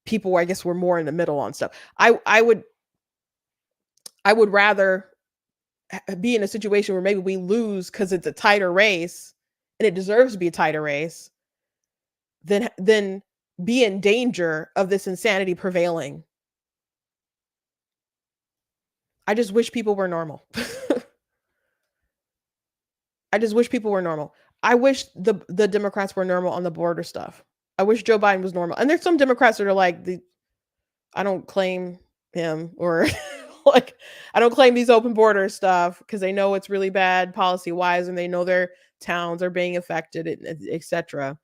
people, I guess, were more in the middle on stuff. I would rather be in a situation where maybe we lose because it's a tighter race and it deserves to be a tighter race than be in danger of this insanity prevailing. I just wish people were normal. I just wish people were normal. I wish the Democrats were normal on the border stuff. I wish Joe Biden was normal. And there's some Democrats that are like, I don't claim him, or like, I don't claim these open border stuff because they know it's really bad policy wise and they know their towns are being affected, etc.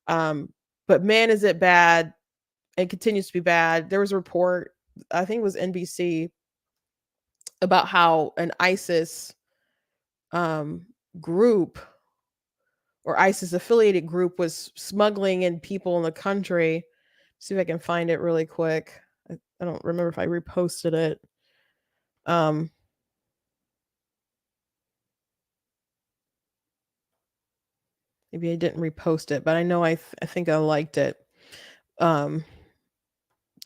But man, is it bad. It continues to be bad. There was a report, I think it was NBC, about how an ISIS group or ISIS affiliated group was smuggling in people in the country. See if I can find it really quick. I don't remember if I reposted it. Maybe I didn't repost it, but I know I think I liked it. So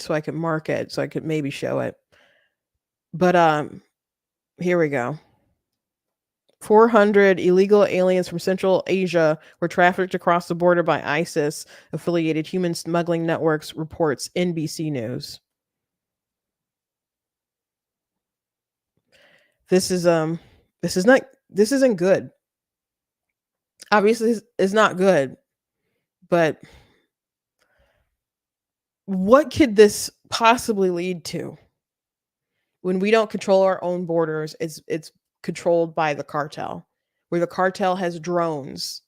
I could mark it, so I could maybe show it. But here we go. 400 illegal aliens from Central Asia were trafficked across the border by ISIS affiliated human smuggling networks, reports NBC News. This isn't good. Obviously it's not good. But what could this possibly lead to? When we don't control our own borders, it's controlled by the cartel, where the cartel has drones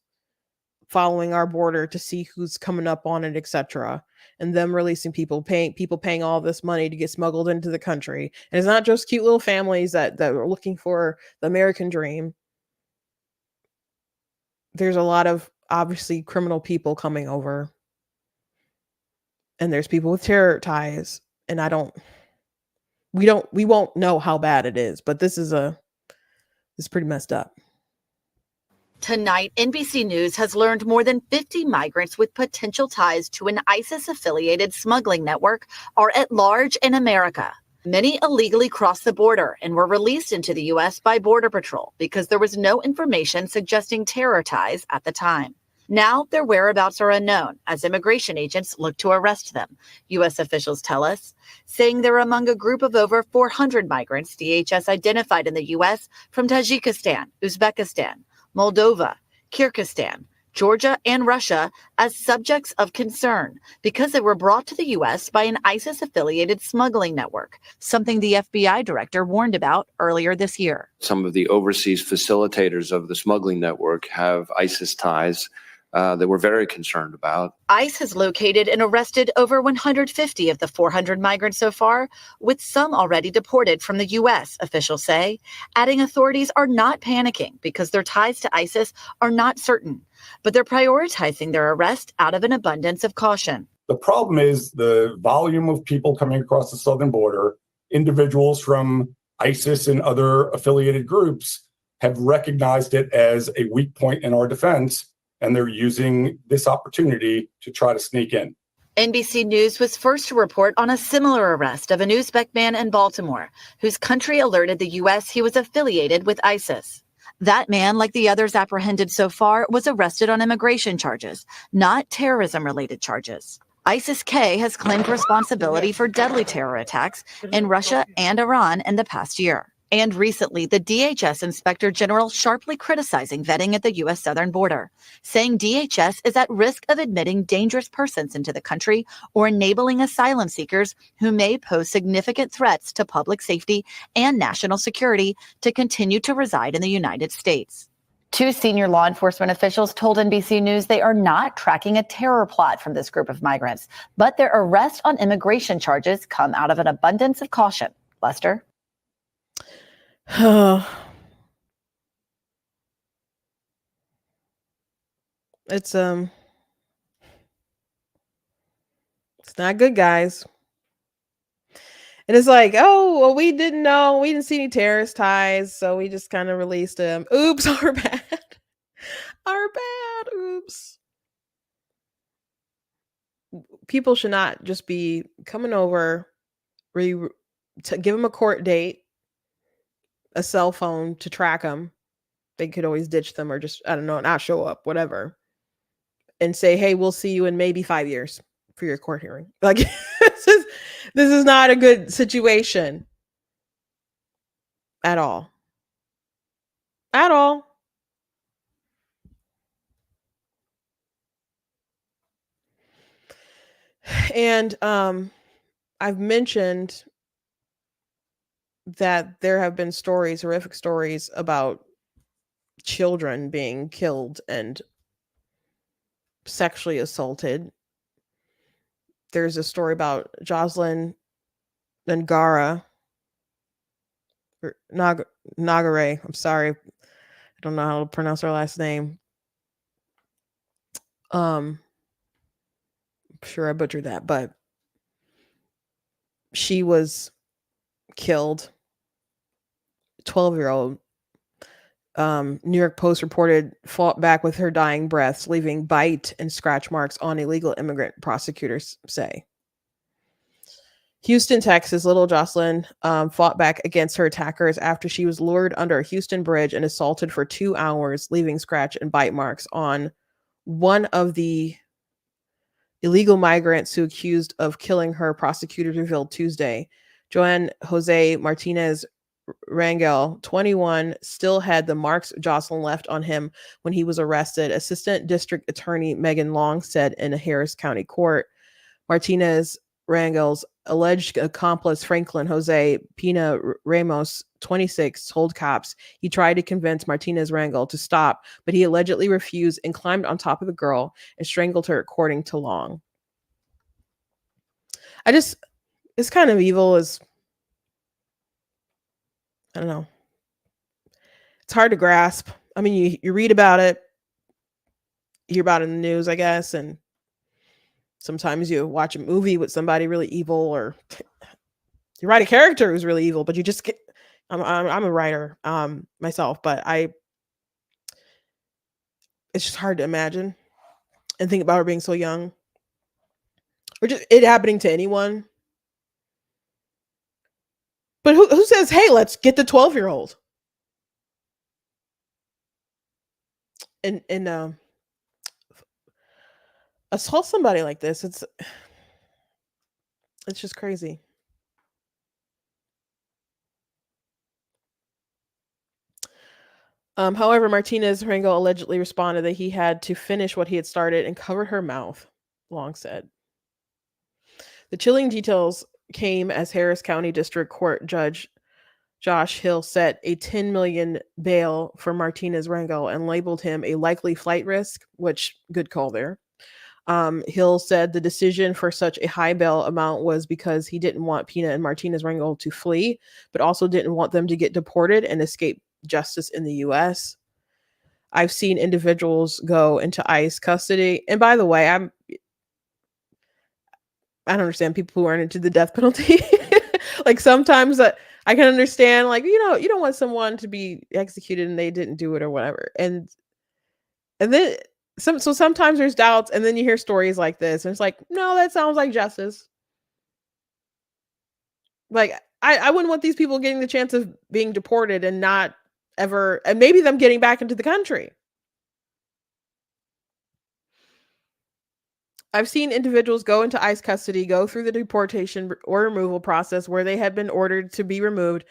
following our border to see who's coming up on it, etc. And them releasing people paying all this money to get smuggled into the country. And it's not just cute little families that are looking for the American dream. There's a lot of obviously criminal people coming over. And there's people with terror ties. And we won't know how bad it is, but this is pretty messed up. Tonight, NBC News has learned more than 50 migrants with potential ties to an ISIS-affiliated smuggling network are at large in America. Many illegally crossed the border and were released into the U.S. by Border Patrol because there was no information suggesting terror ties at the time. Now their whereabouts are unknown as immigration agents look to arrest them, U.S. officials tell us, saying they're among a group of over 400 migrants DHS identified in the U.S. from Tajikistan, Uzbekistan, Moldova, Kyrgyzstan, Georgia, and Russia as subjects of concern because they were brought to the U.S. by an ISIS-affiliated smuggling network, something the FBI director warned about earlier this year. Some of the overseas facilitators of the smuggling network have ISIS ties that we're very concerned about. ICE has located and arrested over 150 of the 400 migrants so far, with some already deported from the U.S., officials say, adding authorities are not panicking because their ties to ISIS are not certain, but they're prioritizing their arrest out of an abundance of caution. The problem is the volume of people coming across the southern border, individuals from ISIS and other affiliated groups have recognized it as a weak point in our defense, and they're using this opportunity to try to sneak in. NBC News was first to report on a similar arrest of an Uzbek man in Baltimore, whose country alerted the U.S. he was affiliated with ISIS. That man, like the others apprehended so far, was arrested on immigration charges, not terrorism-related charges. ISIS-K has claimed responsibility for deadly terror attacks in Russia and Iran in the past year. And recently, the DHS Inspector General sharply criticizing vetting at the U.S. southern border, saying DHS is at risk of admitting dangerous persons into the country or enabling asylum seekers who may pose significant threats to public safety and national security to continue to reside in the United States. Two senior law enforcement officials told NBC News they are not tracking a terror plot from this group of migrants, but their arrest on immigration charges come out of an abundance of caution. Lester? It's not good, guys. And it's like, oh, well, we didn't know. We didn't see any terrorist ties, so we just kind of released him. Oops, our bad. Our bad. Oops. People should not just be coming over, to give them a court date, a cell phone to track them. They could always ditch them or just, I don't know, not show up, whatever. And say, hey, we'll see you in maybe 5 years for your court hearing. Like, this is not a good situation. at all. At all. And I've mentioned that there have been stories, horrific stories about children being killed and sexually assaulted. There's a story about Jocelyn Ngara or Nagare. I'm sorry. I don't know how to pronounce her last name. I'm sure I butchered that, but she was killed. 12-year-old. New York Post reported fought back with her dying breaths, leaving bite and scratch marks on illegal immigrant, prosecutors say. Houston, Texas, little Jocelyn fought back against her attackers after she was lured under a Houston bridge and assaulted for 2 hours, leaving scratch and bite marks on one of the illegal migrants who accused of killing her, prosecutors revealed Tuesday. Joanne Jose Martinez Rangel, 21, still had the marks Jocelyn left on him when he was arrested, Assistant District Attorney Megan Long said in a Harris County court. Martinez Rangel's alleged accomplice, Franklin Jose Pina Ramos, 26, told cops he tried to convince Martinez Rangel to stop, but he allegedly refused and climbed on top of the girl and strangled her, according to Long. It's kind of evil as, I don't know. It's hard to grasp. I mean, you read about it, you hear about it in the news, I guess, and sometimes you watch a movie with somebody really evil, or you write a character who's really evil, but you just get. I'm a writer myself, but it's just hard to imagine and think about her being so young, or just it happening to anyone. But who says, "Hey, let's get the 12-year-old"? And assault somebody like this? It's just crazy. However, Martinez Rangel allegedly responded that he had to finish what he had started and covered her mouth, Long said. The chilling details came as Harris County District Court Judge Josh Hill set a $10 million bail for Martinez Rangel and labeled him a likely flight risk, which good call there. Hill said the decision for such a high bail amount was because he didn't want Pina and Martinez Rangel to flee, but also didn't want them to get deported and escape justice in the U.S. I've seen individuals go into ICE custody. And by the way, I don't understand people who aren't into the death penalty. Like sometimes I can understand, like, you don't want someone to be executed and they didn't do it or whatever. And then so sometimes there's doubts, and then you hear stories like this, and it's like, no, that sounds like justice. Like I wouldn't want these people getting the chance of being deported and not ever, and maybe them getting back into the country. I've seen individuals go into ICE custody, go through the deportation or removal process where they have been ordered to be removed,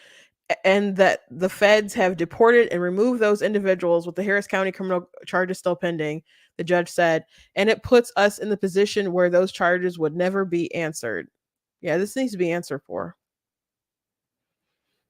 and that the feds have deported and removed those individuals with the Harris County criminal charges still pending, the judge said, and it puts us in the position where those charges would never be answered. Yeah, this needs to be answered for.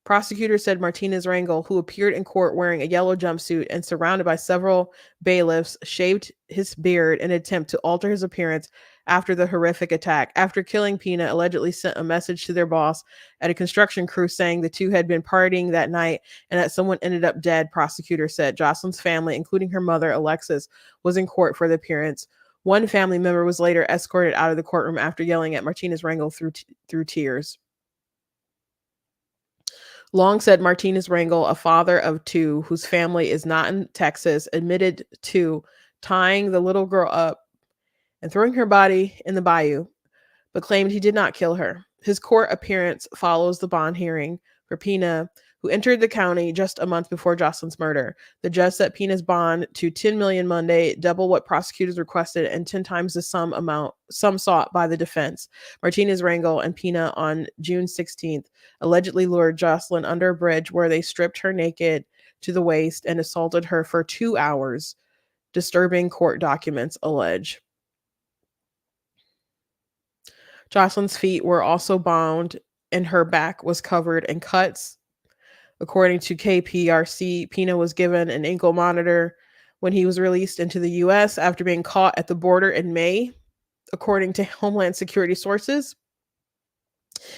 Prosecutors said Martinez Rangel, who appeared in court wearing a yellow jumpsuit and surrounded by several bailiffs, shaved his beard in an attempt to alter his appearance after the horrific attack. After killing Pina, allegedly sent a message to their boss at a construction crew saying the two had been partying that night and that someone ended up dead, prosecutors said. Jocelyn's family, including her mother, Alexis, was in court for the appearance. One family member was later escorted out of the courtroom after yelling at Martinez Rangel through tears. Long said Martinez Rangel, a father of two whose family is not in Texas, admitted to tying the little girl up and throwing her body in the bayou, but claimed he did not kill her. His court appearance follows the bond hearing for Pina, who entered the county just a month before Jocelyn's murder. The judge set Pina's bond to $10 million Monday, double what prosecutors requested and 10 times the sum sought by the defense. Martinez, Rangel, and Pina on June 16th allegedly lured Jocelyn under a bridge where they stripped her naked to the waist and assaulted her for 2 hours. Disturbing court documents allege. Jocelyn's feet were also bound and her back was covered in cuts. According to KPRC, Pina was given an ankle monitor when he was released into the U.S. after being caught at the border in May, according to Homeland Security sources.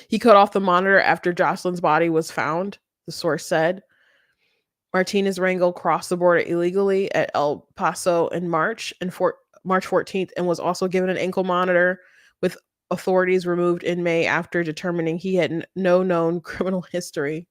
He cut off the monitor after Jocelyn's body was found, the source said. Martinez Rangel crossed the border illegally at El Paso in March 14th and was also given an ankle monitor, with authorities removed in May after determining he had no known criminal history.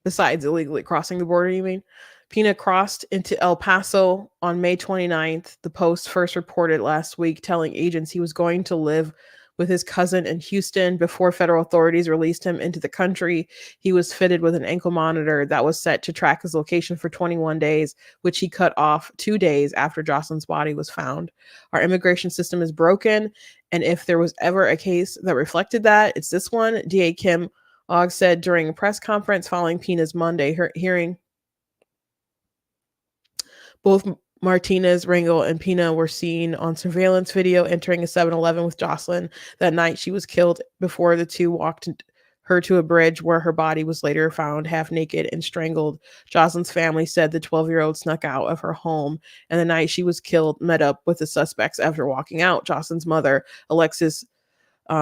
Besides illegally crossing the border, you mean? Pina crossed into El Paso on May 29th. The Post first reported last week, telling agents he was going to live with his cousin in Houston. Before federal authorities released him into the country, he was fitted with an ankle monitor that was set to track his location for 21 days, which he cut off 2 days after Jocelyn's body was found. Our immigration system is broken, and if there was ever a case that reflected that, it's this one, DA Kim Ogg said during a press conference following Pina's Monday hearing. Both Martinez, Rangel, and Pina were seen on surveillance video entering a 7-Eleven with Jocelyn. That night, she was killed before the two walked her to a bridge where her body was later found half naked and strangled. Jocelyn's family said the 12-year-old snuck out of her home, and the night she was killed, met up with the suspects after walking out. Jocelyn's mother, Alexis,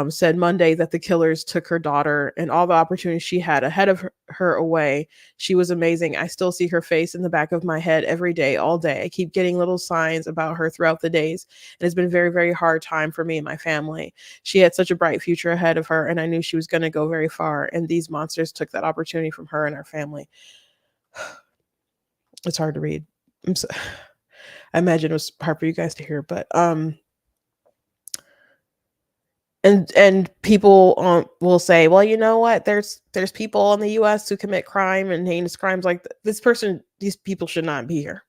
said Monday that the killers took her daughter and all the opportunities she had ahead of her away. She was amazing. I still see her face in the back of my head every day, all day. I keep getting little signs about her throughout the days. It has been a very, very hard time for me and my family. She had such a bright future ahead of her, and I knew she was going to go very far, and these monsters took that opportunity from her and our family. It's hard to read. I imagine it was hard for you guys to hear, but and people will say, well, you know what? There's people in the U.S. who commit crime and heinous crimes like this person. These people should not be here.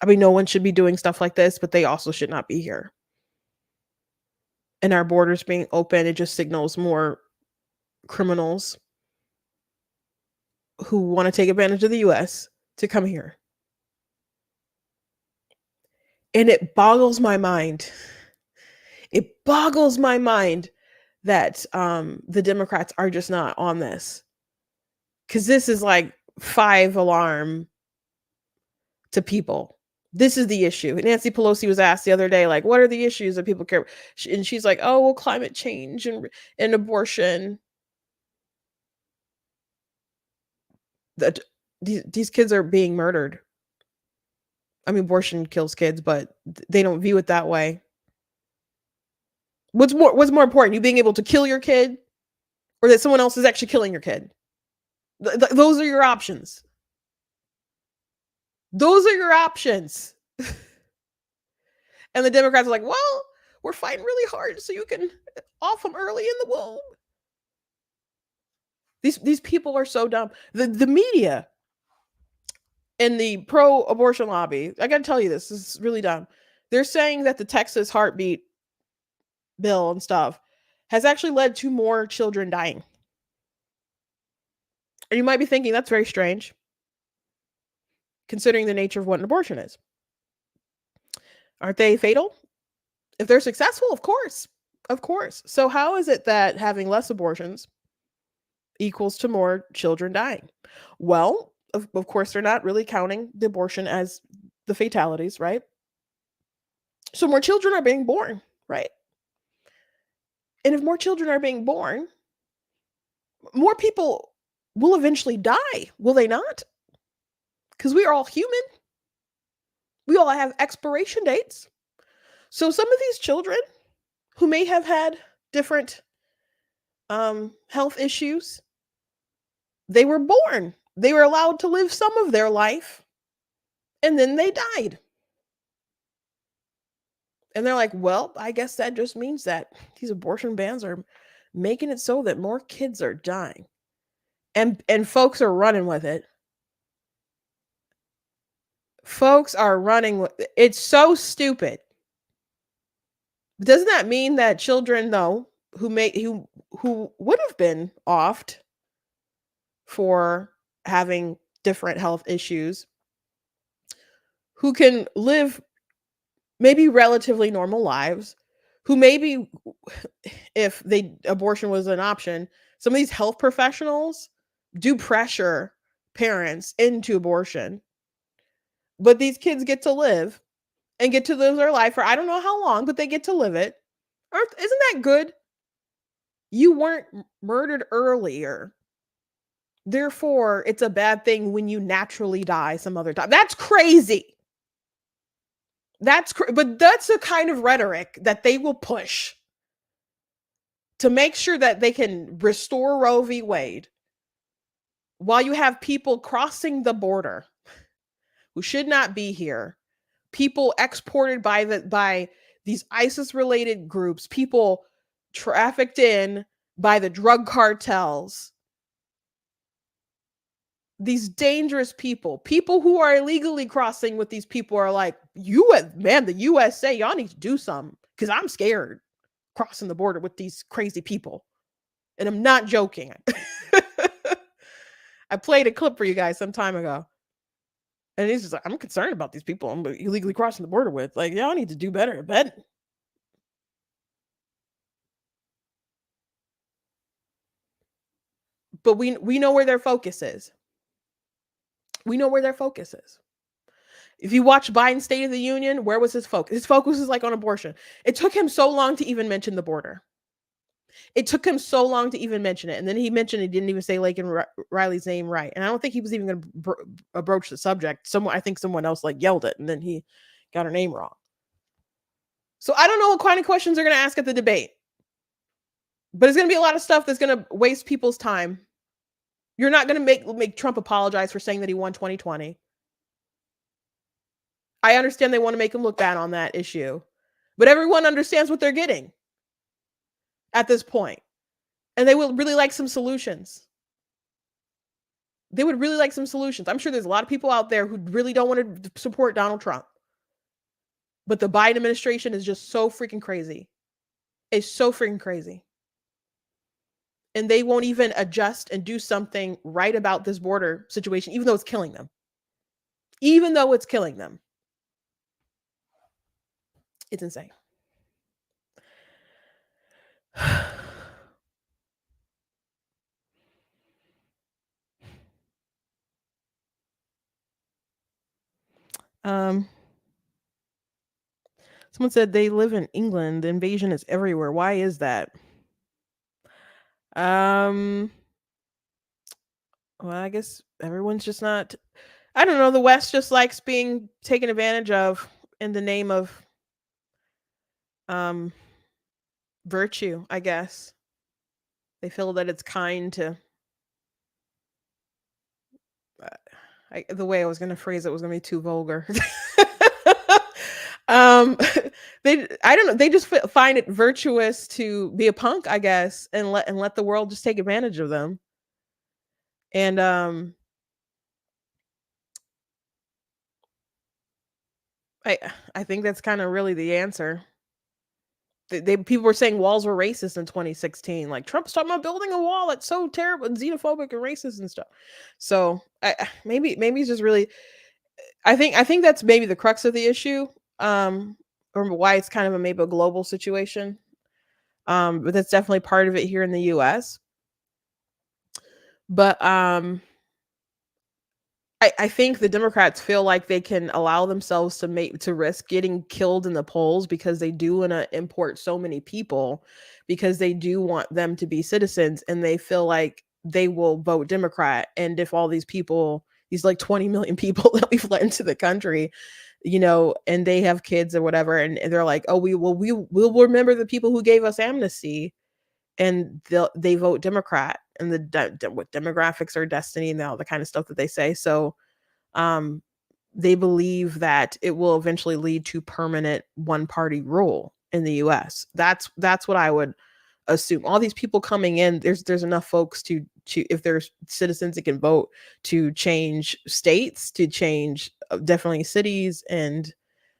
I mean, no one should be doing stuff like this, but they also should not be here. And our borders being open, it just signals more criminals who want to take advantage of the U.S. to come here. And it boggles my mind. It boggles my mind that the Democrats are just not on this. Because this is like 5 alarm to people. This is the issue. Nancy Pelosi was asked the other day, like, what are the issues that people care? And she's like, oh, well, climate change and abortion. That these kids are being murdered. I mean, abortion kills kids, but they don't view it that way. What's more important, you being able to kill your kid, or that someone else is actually killing your kid? Those are your options. Those are your options. And the Democrats are like, well, we're fighting really hard so you can off them early in the womb. These people are so dumb. The media and the pro-abortion lobby, I got to tell you this is really dumb. They're saying that the Texas heartbeat bill and stuff has actually led to more children dying. And you might be thinking that's very strange, considering the nature of what an abortion is. Aren't they fatal? If they're successful, of course. Of course. So how is it that having less abortions equals to more children dying? Well, of course, they're not really counting the abortion as the fatalities, right? So more children are being born, right? And if more children are being born, more people will eventually die, will they not? Because we are all human. We all have expiration dates. So some of these children who may have had different health issues, they were born. They were allowed to live some of their life, and then they died. And they're like, well, I guess that just means that these abortion bans are making it so that more kids are dying. And folks are running with it. Folks are running with it. It's so stupid. Doesn't that mean that children, though, who would have been offed for having different health issues, who can live maybe relatively normal lives, who maybe, if they abortion was an option, some of these health professionals do pressure parents into abortion, but these kids get to live and get to live their life for I don't know how long, but they get to live it. Isn't that good? You weren't murdered earlier. Therefore, it's a bad thing when you naturally die some other time. That's crazy. But that's the kind of rhetoric that they will push to make sure that they can restore Roe v. Wade while you have people crossing the border who should not be here, people exported by these ISIS related groups, people trafficked in by the drug cartels, these dangerous people who are illegally crossing with these people are like, the USA, y'all need to do something because I'm scared crossing the border with these crazy people. And I'm not joking. I played a clip for you guys some time ago. And he's just like, I'm concerned about these people I'm illegally crossing the border with. Like, y'all need to do better, I bet. But we know where their focus is. We know where their focus is. If you watch Biden's State of the Union, where was his focus? His focus is like on abortion. It took him so long to even mention the border. It took him so long to even mention it. And then he mentioned, he didn't even say Laken Riley's name right. And I don't think he was even going to broach the subject. I think someone else like yelled it and then he got her name wrong. So I don't know what kind of questions they're going to ask at the debate. But it's going to be a lot of stuff that's going to waste people's time. You're not going to make Trump apologize for saying that he won 2020. I understand they want to make him look bad on that issue. But everyone understands what they're getting at this point. And they would really like some solutions. They would really like some solutions. I'm sure there's a lot of people out there who really don't want to support Donald Trump. But the Biden administration is just so freaking crazy. It's so freaking crazy. And they won't even adjust and do something right about this border situation, even though it's killing them. Even though it's killing them. It's insane. Someone said they live in England. The invasion is everywhere. Why is that? Well, I guess everyone's just not. I don't know. The West just likes being taken advantage of in the name of virtue, I guess. They feel that it's kind to. The way I was going to phrase it was going to be too vulgar. I don't know. They just find it virtuous to be a punk, I guess, and let the world just take advantage of them. And I think that's kind of really the answer. People were saying walls were racist in 2016. Like Trump's talking about building a wall that's so terrible and xenophobic and racist and stuff. So maybe it's just really. I think that's maybe the crux of the issue, or why it's kind of maybe a global situation. But that's definitely part of it here in the U.S. But I think the Democrats feel like they can allow themselves to risk getting killed in the polls because they do want to import so many people, because they do want them to be citizens, and they feel like they will vote Democrat. And if all these people, these like 20 million people that we've let into the country, and they have kids or whatever, and they're like, oh, we'll remember the people who gave us amnesty, and they vote Democrat, and what demographics are destiny and all the kind of stuff that they say. So they believe that it will eventually lead to permanent one party rule in the US. That's what I would assume all these people coming in, there's enough folks to if there's citizens that can vote to change states, to change definitely cities and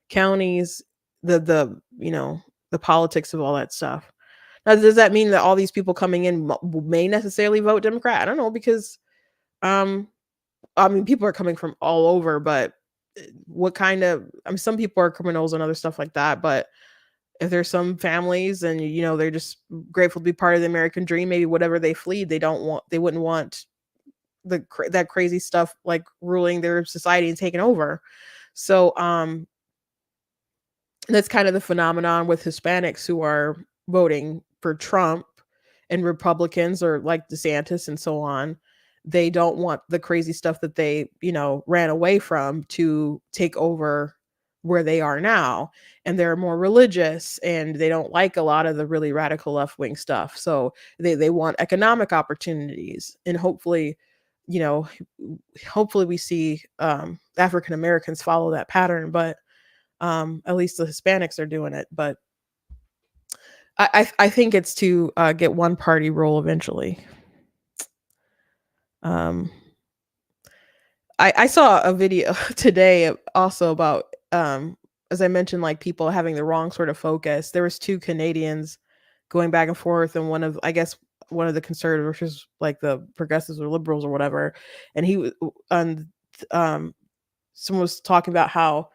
counties, the the politics of all that stuff. Now, does that mean that all these people coming in may necessarily vote Democrat? I don't know, because um I mean, people are coming from all over, but what kind of, I mean, some people are criminals and other stuff like that, but if there's some families and they're just grateful to be part of the American dream, maybe whatever they flee, they wouldn't want that crazy stuff like ruling their society and taking over. So that's kind of the phenomenon with Hispanics who are voting for Trump, and Republicans or like DeSantis and so on. They don't want the crazy stuff that they, ran away from to take over where they are now. And they're more religious and they don't like a lot of the really radical left wing stuff. So they want economic opportunities. And hopefully, you know, hopefully we see African Americans follow that pattern. But at least the Hispanics are doing it. But I think it's to get one party rule eventually. I saw a video today also about as I mentioned, like people having the wrong sort of focus. There was two Canadians going back and forth, and one of the conservatives, which is like the progressives or liberals or whatever, and he was on someone was talking about how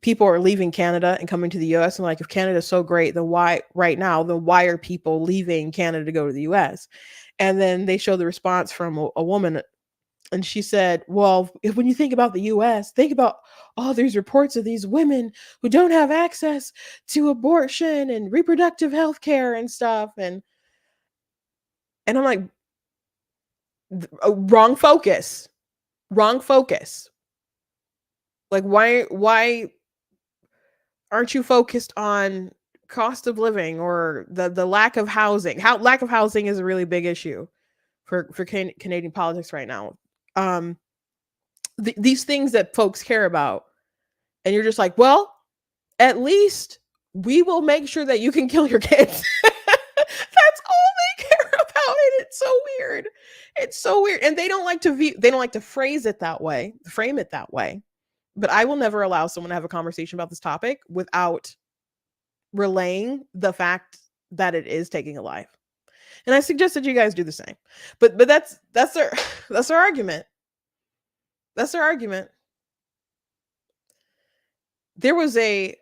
people are leaving Canada and coming to the US, and like, if Canada is so great, then why are people leaving Canada to go to the US? And then they showed the response from a woman, and she said, well, when you think about the US, think about all these reports of these women who don't have access to abortion and reproductive health care and stuff. And I'm like, wrong focus. Like, why aren't you focused on cost of living or the lack of housing? Lack of housing is a really big issue for Canadian politics right now. These things that folks care about, and you're just like, well, at least we will make sure that you can kill your kids. That's all they care about, and it's so weird. It's so weird, and they don't like to frame it that way. But I will never allow someone to have a conversation about this topic without relaying the fact that it is taking a life. And I suggest that you guys do the same. But that's their that's their argument. That's their argument. There was a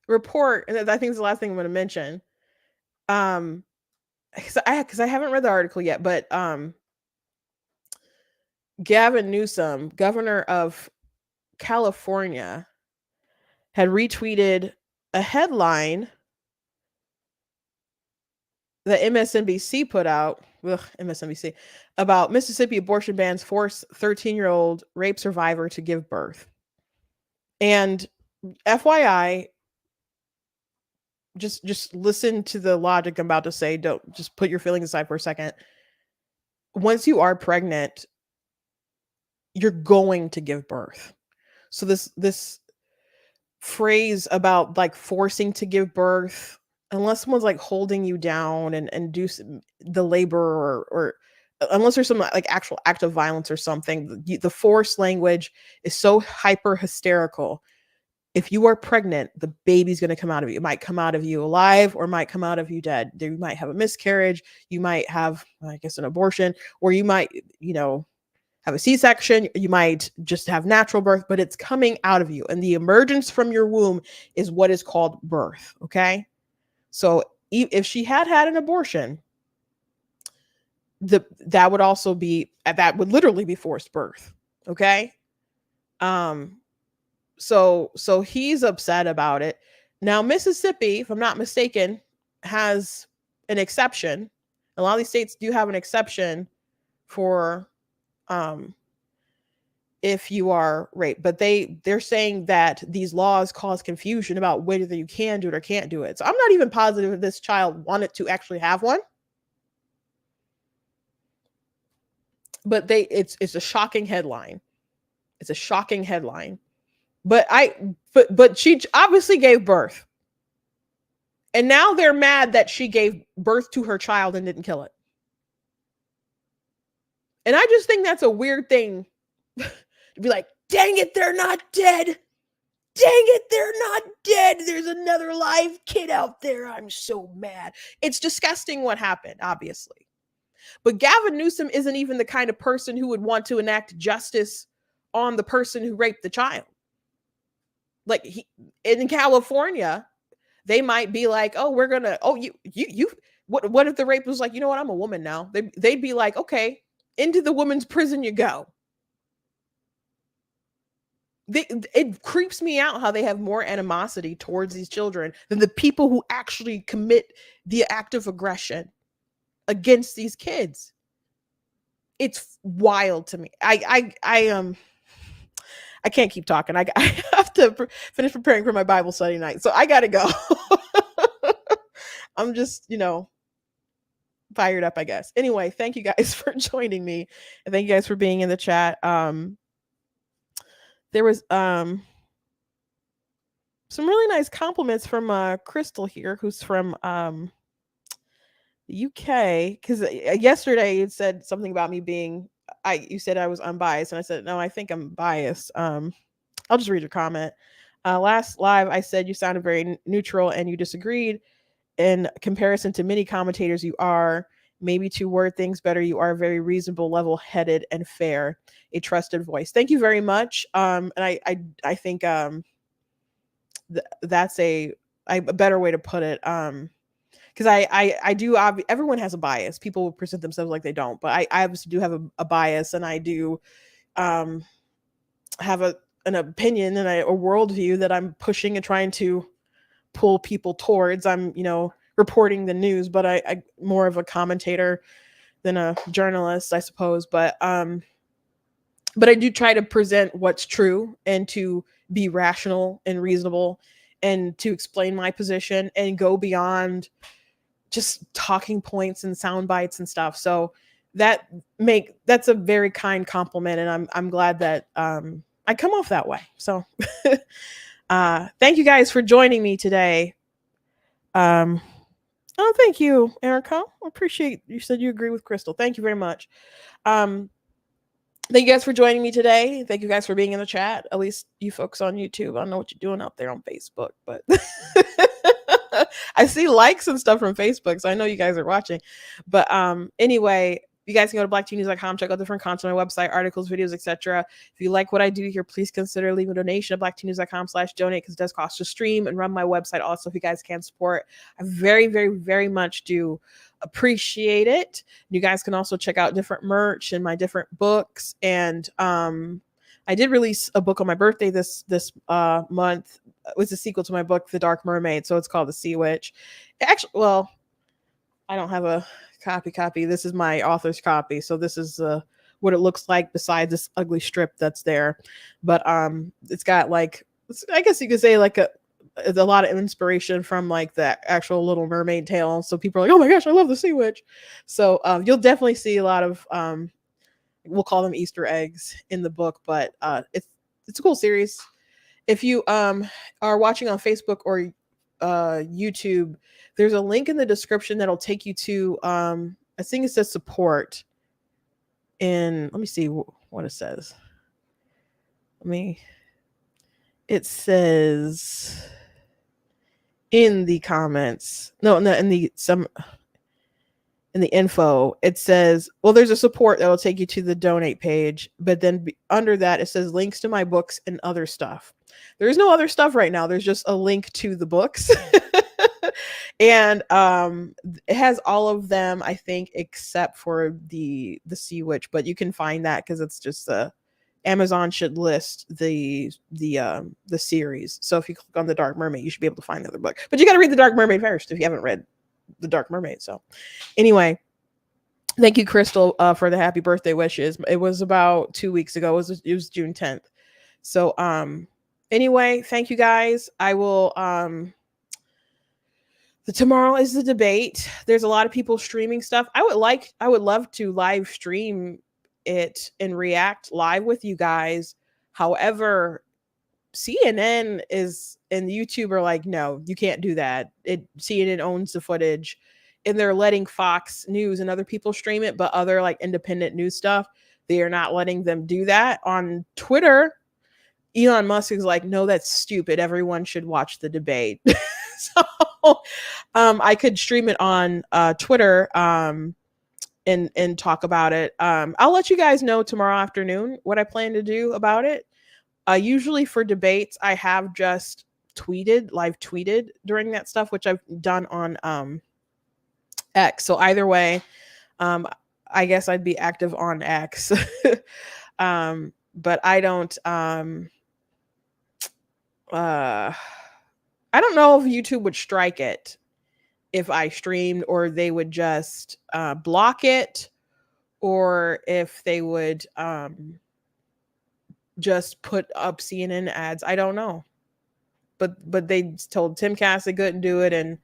report, and I think it's the last thing I'm going to mention. Because I haven't read the article yet, but Gavin Newsom, governor of California, had retweeted a headline that MSNBC put out, MSNBC, about Mississippi abortion bans force 13-year-old rape survivor to give birth. And FYI, just listen to the logic I'm about to say. Don't just put your feelings aside for a second. Once you are pregnant, you're going to give birth. So this phrase about like forcing to give birth, unless someone's like holding you down and do the labor, or unless there's some like actual act of violence or something, the forced language is so hyper hysterical. If you are pregnant, the baby's going to come out of you. It might come out of you alive, or it might come out of you dead. You might have a miscarriage. You might have, I guess, an abortion, or you might, have a C-section. You might just have natural birth, but it's coming out of you. And the emergence from your womb is what is called birth. Okay. So if she had an abortion, that would literally be forced birth. Okay. So he's upset about it. Now, Mississippi, if I'm not mistaken, has an exception. A lot of these states do have an exception for if you are raped, but they're saying that these laws cause confusion about whether you can do it or can't do it. So I'm not even positive if this child wanted to actually have one. But it's a shocking headline. It's a shocking headline. But she obviously gave birth. And now they're mad that she gave birth to her child and didn't kill it. And I just think that's a weird thing to be like, dang it, they're not dead. Dang it, they're not dead. There's another live kid out there. I'm so mad. It's disgusting what happened, obviously. But Gavin Newsom isn't even the kind of person who would want to enact justice on the person who raped the child. Like in California, they might be like, oh, we're gonna, oh, you, what if the rape was like, you know what, I'm a woman now. They'd be like, okay, into the woman's prison you go. It creeps me out how they have more animosity towards these children than the people who actually commit the act of aggression against these kids. It's wild to me. I can't keep talking. I have to finish preparing for my Bible study night, so I gotta go. I'm just, fired up, I guess. Anyway, thank you guys for joining me, and thank you guys for being in the chat. There was some really nice compliments from Crystal here, who's from the UK, because yesterday it said something about me being you said I was unbiased, and I said no, I think I'm biased. I'll just read your comment. Last live I said you sounded very neutral and you disagreed. In comparison to many commentators, you are, maybe to word things better, you are very reasonable, level-headed, and fair, a trusted voice. Thank you very much. And I think that's a better way to put it. Because I do, everyone has a bias. People will present themselves like they don't, but I obviously do have a bias, and I do have an opinion and a worldview that I'm pushing and trying to pull people towards. I'm, reporting the news, but I more of a commentator than a journalist, I suppose. But I do try to present what's true and to be rational and reasonable and to explain my position and go beyond just talking points and sound bites and stuff. So that's a very kind compliment, and I'm glad that I come off that way. So thank you guys for joining me today. Oh, thank you, Erica. I appreciate you said you agree with Crystal. Thank you very much. Thank you guys for joining me today. Thank you guys for being in the chat. At least you folks on YouTube. I don't know what you're doing out there on Facebook, but I see likes and stuff from Facebook, so I know you guys are watching. But anyway, you guys can go to blacktnews.com, check out different content on my website, articles, videos, etc. If you like what I do here, please consider leaving a donation at blacktnews.com/donate, because it does cost to stream and run my website. Also, if you guys can support, I very, very, very much do appreciate it. You guys can also check out different merch and my different books. And I did release a book on my birthday this month. It was a sequel to my book, The Dark Mermaid. So it's called The Sea Witch. Actually, well, I don't have a copy. This is my author's copy. So this is what it looks like besides this ugly strip that's there. But it's got I guess you could say a lot of inspiration from the actual Little Mermaid tale. So people are like, oh my gosh, I love The Sea Witch. So you'll definitely see a lot of we'll call them Easter eggs in the book, but it's a cool series. If you are watching on Facebook or YouTube, there's a link in the description that'll take you to I think it says support. And let me see what it says. It says in the comments, in the info, it says, well, there's a support that will take you to the donate page, but then under that it says links to my books and other stuff. There's no other stuff right now. There's just a link to the books. And it has all of them, I think, except for the Sea Witch, but you can find that because it's just Amazon should list the series. So if you click on The Dark Mermaid, you should be able to find the other book. But you got to read The Dark Mermaid first if you haven't read The Dark Mermaid. So anyway, thank you, Crystal, for the happy birthday wishes. It was about 2 weeks ago. It was June 10th. So anyway, thank you guys. I will tomorrow is the debate. There's a lot of people streaming stuff. I would love to live stream it and react live with you guys. However, CNN is and YouTube are like, no, you can't do that. CNN owns the footage, and they're letting Fox News and other people stream it, but other like independent news stuff, they are not letting them do that. On Twitter, Elon Musk is like, no, that's stupid. Everyone should watch the debate. So I could stream it on Twitter and talk about it. I'll let you guys know tomorrow afternoon what I plan to do about it. Usually for debates, I have just live tweeted during that stuff, which I've done on X. So either way, I guess I'd be active on X. But I don't I don't know if YouTube would strike it if I streamed, or they would just block it, or if they would just put up CNN ads. I don't know. But they told Timcast they couldn't do it, and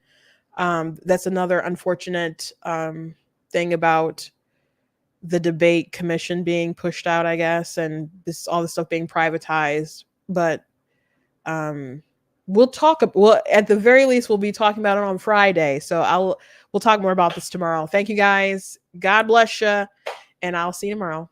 that's another unfortunate thing about the debate commission being pushed out, I guess, and all this stuff being privatized. But well, at the very least, we'll be talking about it on Friday. So we'll talk more about this tomorrow. Thank you guys. God bless you, and I'll see you tomorrow.